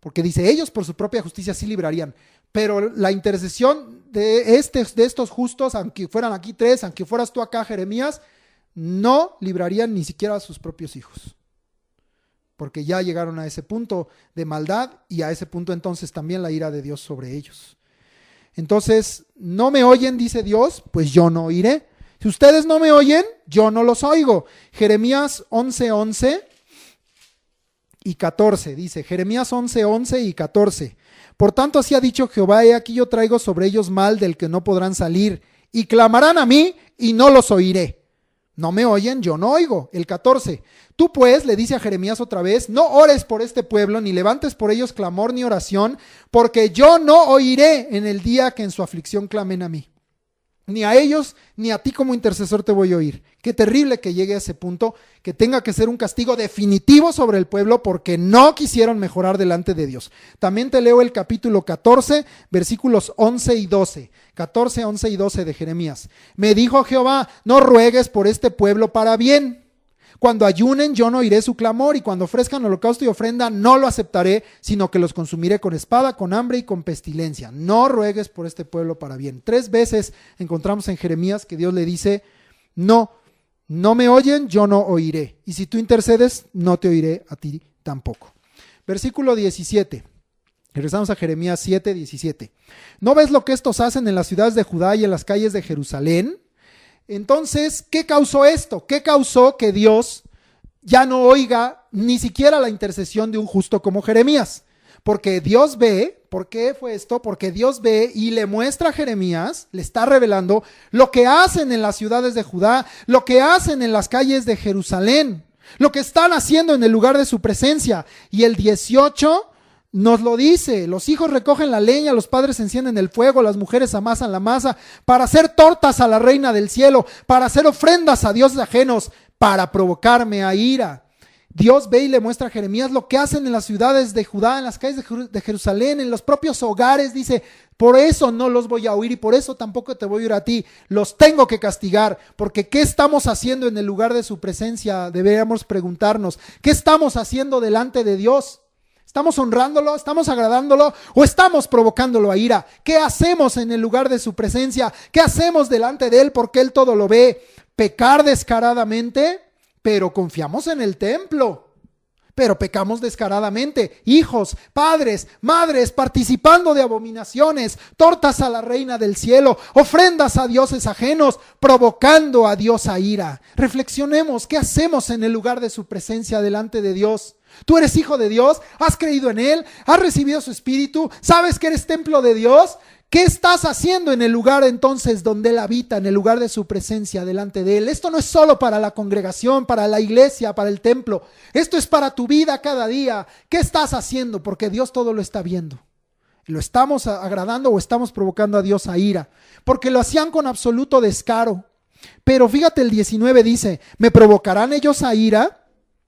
porque dice, ellos por su propia justicia sí librarían, pero la intercesión de estos justos, aunque fueran aquí tres, aunque fueras tú acá, Jeremías, no librarían ni siquiera a sus propios hijos, porque ya llegaron a ese punto de maldad y a ese punto entonces también la ira de Dios sobre ellos. Entonces, no me oyen, dice Dios, pues yo no oiré. Si ustedes no me oyen, yo no los oigo. Jeremías 11:11 y 14, dice, Jeremías 11:11 y 14. Por tanto, así ha dicho Jehová, he aquí yo traigo sobre ellos mal del que no podrán salir, y clamarán a mí, y no los oiré. No me oyen, yo no oigo. El 14. Tú pues, le dice a Jeremías otra vez, no ores por este pueblo, ni levantes por ellos clamor ni oración, porque yo no oiré en el día que en su aflicción clamen a mí. Ni a ellos, ni a ti como intercesor te voy a oír. Qué terrible que llegue a ese punto, que tenga que ser un castigo definitivo sobre el pueblo porque no quisieron mejorar delante de Dios. También te leo el capítulo 14, versículos 11 y 12. 14, 11 y 12 de Jeremías. Me dijo Jehová, no ruegues por este pueblo para bien. Cuando ayunen yo no oiré su clamor, y cuando ofrezcan holocausto y ofrenda no lo aceptaré, sino que los consumiré con espada, con hambre y con pestilencia. No ruegues por este pueblo para bien. 3 veces encontramos en Jeremías que Dios le dice, no me oyen, yo no oiré. Y si tú intercedes, no te oiré a ti tampoco. Versículo 17. Regresamos a Jeremías 7, 17. ¿No ves lo que estos hacen en las ciudades de Judá y en las calles de Jerusalén? Entonces, ¿qué causó esto? ¿Qué causó que Dios ya no oiga ni siquiera la intercesión de un justo como Jeremías? porque Dios ve. ¿Por qué fue esto? Porque Dios ve y le muestra a Jeremías, le está revelando lo que hacen en las ciudades de Judá, lo que hacen en las calles de Jerusalén, lo que están haciendo en el lugar de su presencia. Y el 18 nos lo dice: los hijos recogen la leña, los padres encienden el fuego, las mujeres amasan la masa para hacer tortas a la reina del cielo, para hacer ofrendas a dioses ajenos, para provocarme a ira. Dios ve y le muestra a Jeremías lo que hacen en las ciudades de Judá, en las calles de Jerusalén, en los propios hogares. Dice: por eso no los voy a oír y por eso tampoco te voy a oír a ti. Los tengo que castigar, porque ¿qué estamos haciendo en el lugar de su presencia? Deberíamos preguntarnos, ¿qué estamos haciendo delante de Dios? ¿Estamos honrándolo? ¿Estamos agradándolo? ¿O estamos provocándolo a ira? ¿Qué hacemos en el lugar de su presencia? ¿Qué hacemos delante de Él? Porque Él todo lo ve. Pecar descaradamente, pero confiamos en el templo. Pero pecamos descaradamente. Hijos, padres, madres, participando de abominaciones, tortas a la reina del cielo, ofrendas a dioses ajenos, provocando a Dios a ira. Reflexionemos, ¿qué hacemos en el lugar de su presencia delante de Dios? Tú eres hijo de Dios, has creído en Él, has recibido su espíritu, sabes que eres templo de Dios. ¿Qué estás haciendo en el lugar entonces donde Él habita, en el lugar de su presencia delante de Él? Esto no es solo para la congregación, para la iglesia, para el templo. Esto es para tu vida cada día. ¿Qué estás haciendo? Porque Dios todo lo está viendo. ¿Lo estamos agradando o estamos provocando a Dios a ira? Porque lo hacían con absoluto descaro. Pero fíjate, el 19 dice: ¿me provocarán ellos a ira?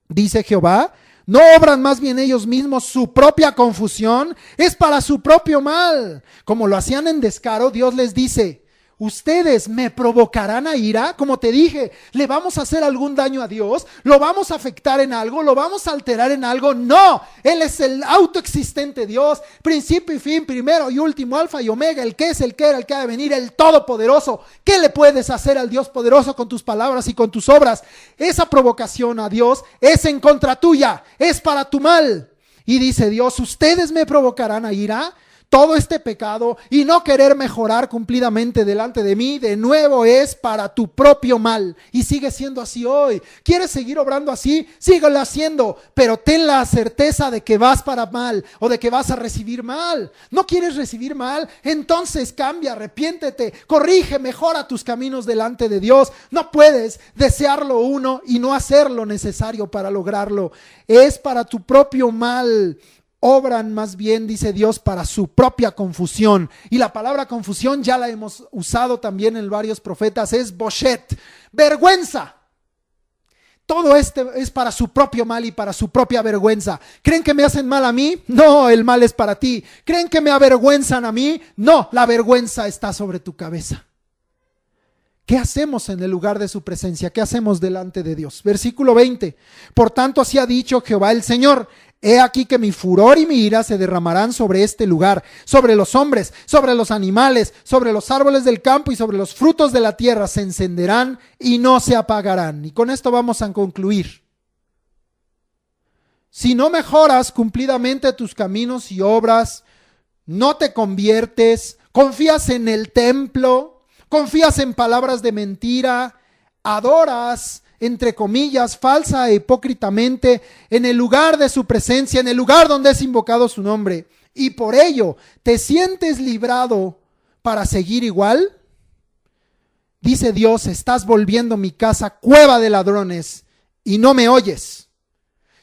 Dice Jehová. ¿No obran más bien ellos mismos su propia confusión? Es para su propio mal. Como lo hacían en descaro, Dios les dice: ¿ustedes me provocarán a ira? Como te dije, ¿le vamos a hacer algún daño a Dios? ¿Lo vamos a afectar en algo? ¿Lo vamos a alterar en algo? No, Él es el autoexistente Dios, principio y fin, primero y último, alfa y omega, el que es, el que era, el que ha de venir, el todopoderoso. ¿Qué le puedes hacer al Dios poderoso con tus palabras y con tus obras? Esa provocación a Dios es en contra tuya, es para tu mal. Y dice Dios: ¿ustedes me provocarán a ira? Todo este pecado y no querer mejorar cumplidamente delante de mí, de nuevo es para tu propio mal. Y sigue siendo así hoy. ¿Quieres seguir obrando así? Síguelo haciendo, pero ten la certeza de que vas para mal o de que vas a recibir mal. ¿No quieres recibir mal? Entonces cambia, arrepiéntete, corrige, mejora tus caminos delante de Dios. No puedes desearlo uno y no hacer lo necesario para lograrlo. Es para tu propio mal. Obran más bien, dice Dios, para su propia confusión. Y la palabra confusión ya la hemos usado también en varios profetas, es boshet, vergüenza. Todo esto es para su propio mal y para su propia vergüenza. ¿Creen que me hacen mal a mí? No, el mal es para ti. ¿Creen que me avergüenzan a mí? No, la vergüenza está sobre tu cabeza. ¿Qué hacemos en el lugar de su presencia? ¿Qué hacemos delante de Dios? Versículo 20. Por tanto, así ha dicho Jehová el Señor: he aquí que mi furor y mi ira se derramarán sobre este lugar, sobre los hombres, sobre los animales, sobre los árboles del campo y sobre los frutos de la tierra. Se encenderán y no se apagarán. Y con esto vamos a concluir. Si no mejoras cumplidamente tus caminos y obras, no te conviertes, confías en el templo, confías en palabras de mentira, adoras, entre comillas, falsa e hipócritamente, en el lugar de su presencia, en el lugar donde es invocado su nombre, y por ello te sientes librado para seguir igual. Dice Dios: estás volviendo mi casa cueva de ladrones y no me oyes.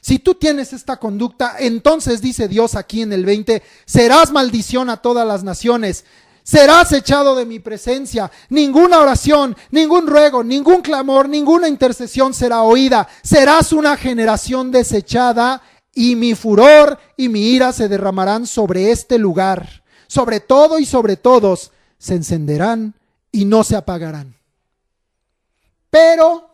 Si tú tienes esta conducta, entonces dice Dios aquí en el 20, serás maldición a todas las naciones. Serás echado de mi presencia. Ninguna oración, ningún ruego, ningún clamor, ninguna intercesión será oída. Serás una generación desechada y mi furor y mi ira se derramarán sobre este lugar. Sobre todo y sobre todos se encenderán y no se apagarán. Pero,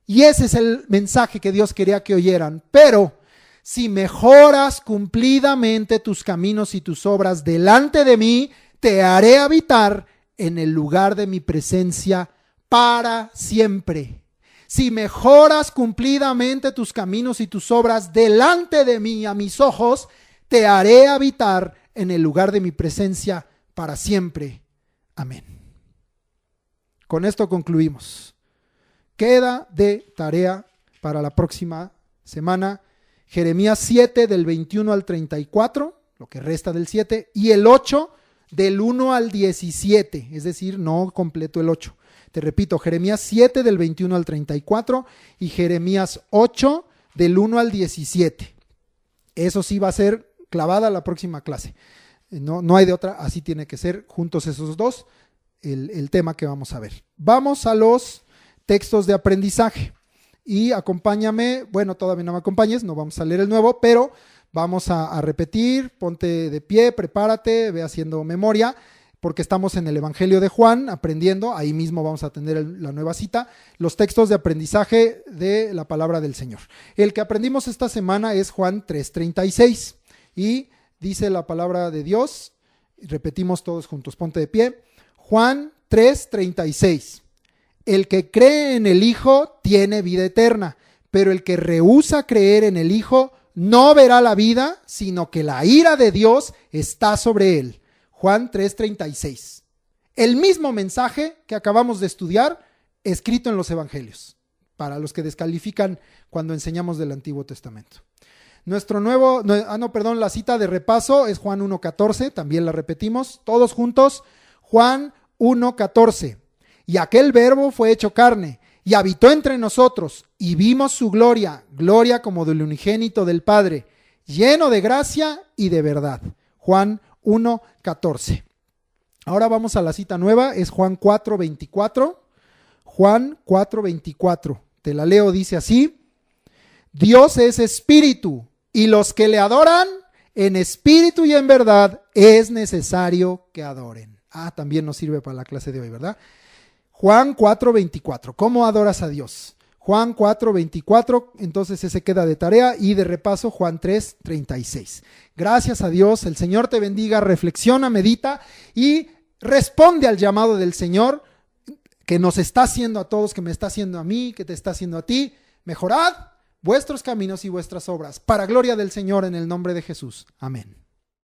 y ese es el mensaje que Dios quería que oyeran, pero si mejoras cumplidamente tus caminos y tus obras delante de mí, te haré habitar en el lugar de mi presencia para siempre. Si mejoras cumplidamente tus caminos y tus obras delante de mí, a mis ojos, te haré habitar en el lugar de mi presencia para siempre. Amén. Con esto concluimos. Queda de tarea para la próxima semana Jeremías 7 del 21 al 34, lo que resta del 7, y el 8 del 1 al 17, es decir, no completo el 8. Te repito, Jeremías 7 del 21 al 34 y Jeremías 8 del 1 al 17. Eso sí va a ser clavada la próxima clase. No hay de otra, así tiene que ser, juntos esos dos, el tema que vamos a ver. Vamos a los textos de aprendizaje y acompáñame, bueno, todavía no me acompañes, no vamos a leer el nuevo, pero vamos a repetir, ponte de pie, prepárate, ve haciendo memoria, porque estamos en el Evangelio de Juan aprendiendo, ahí mismo vamos a tener la nueva cita, los textos de aprendizaje de la palabra del Señor. El que aprendimos esta semana es Juan 3:36 y dice la palabra de Dios, repetimos todos juntos, ponte de pie, Juan 3:36. El que cree en el Hijo tiene vida eterna, pero el que rehúsa creer en el Hijo no verá la vida, sino que la ira de Dios está sobre él. Juan 3:36. El mismo mensaje que acabamos de estudiar, escrito en los evangelios, para los que descalifican cuando enseñamos del Antiguo Testamento. La cita de repaso es Juan 1:14, también la repetimos, todos juntos. Juan 1:14. Y aquel verbo fue hecho carne, y habitó entre nosotros, y vimos su gloria, gloria como del unigénito del Padre, lleno de gracia y de verdad. Juan 1:14. Ahora vamos a la cita nueva, es Juan 4:24. Juan 4:24. Te la leo, dice así: Dios es espíritu, y los que le adoran en espíritu y en verdad es necesario que adoren. También nos sirve para la clase de hoy, ¿verdad? Juan 4:24. ¿Cómo adoras a Dios? Juan 4:24, entonces ese queda de tarea y de repaso Juan 3:36. Gracias a Dios, el Señor te bendiga, reflexiona, medita y responde al llamado del Señor que nos está haciendo a todos, que me está haciendo a mí, que te está haciendo a ti. Mejorad vuestros caminos y vuestras obras, para gloria del Señor en el nombre de Jesús. Amén.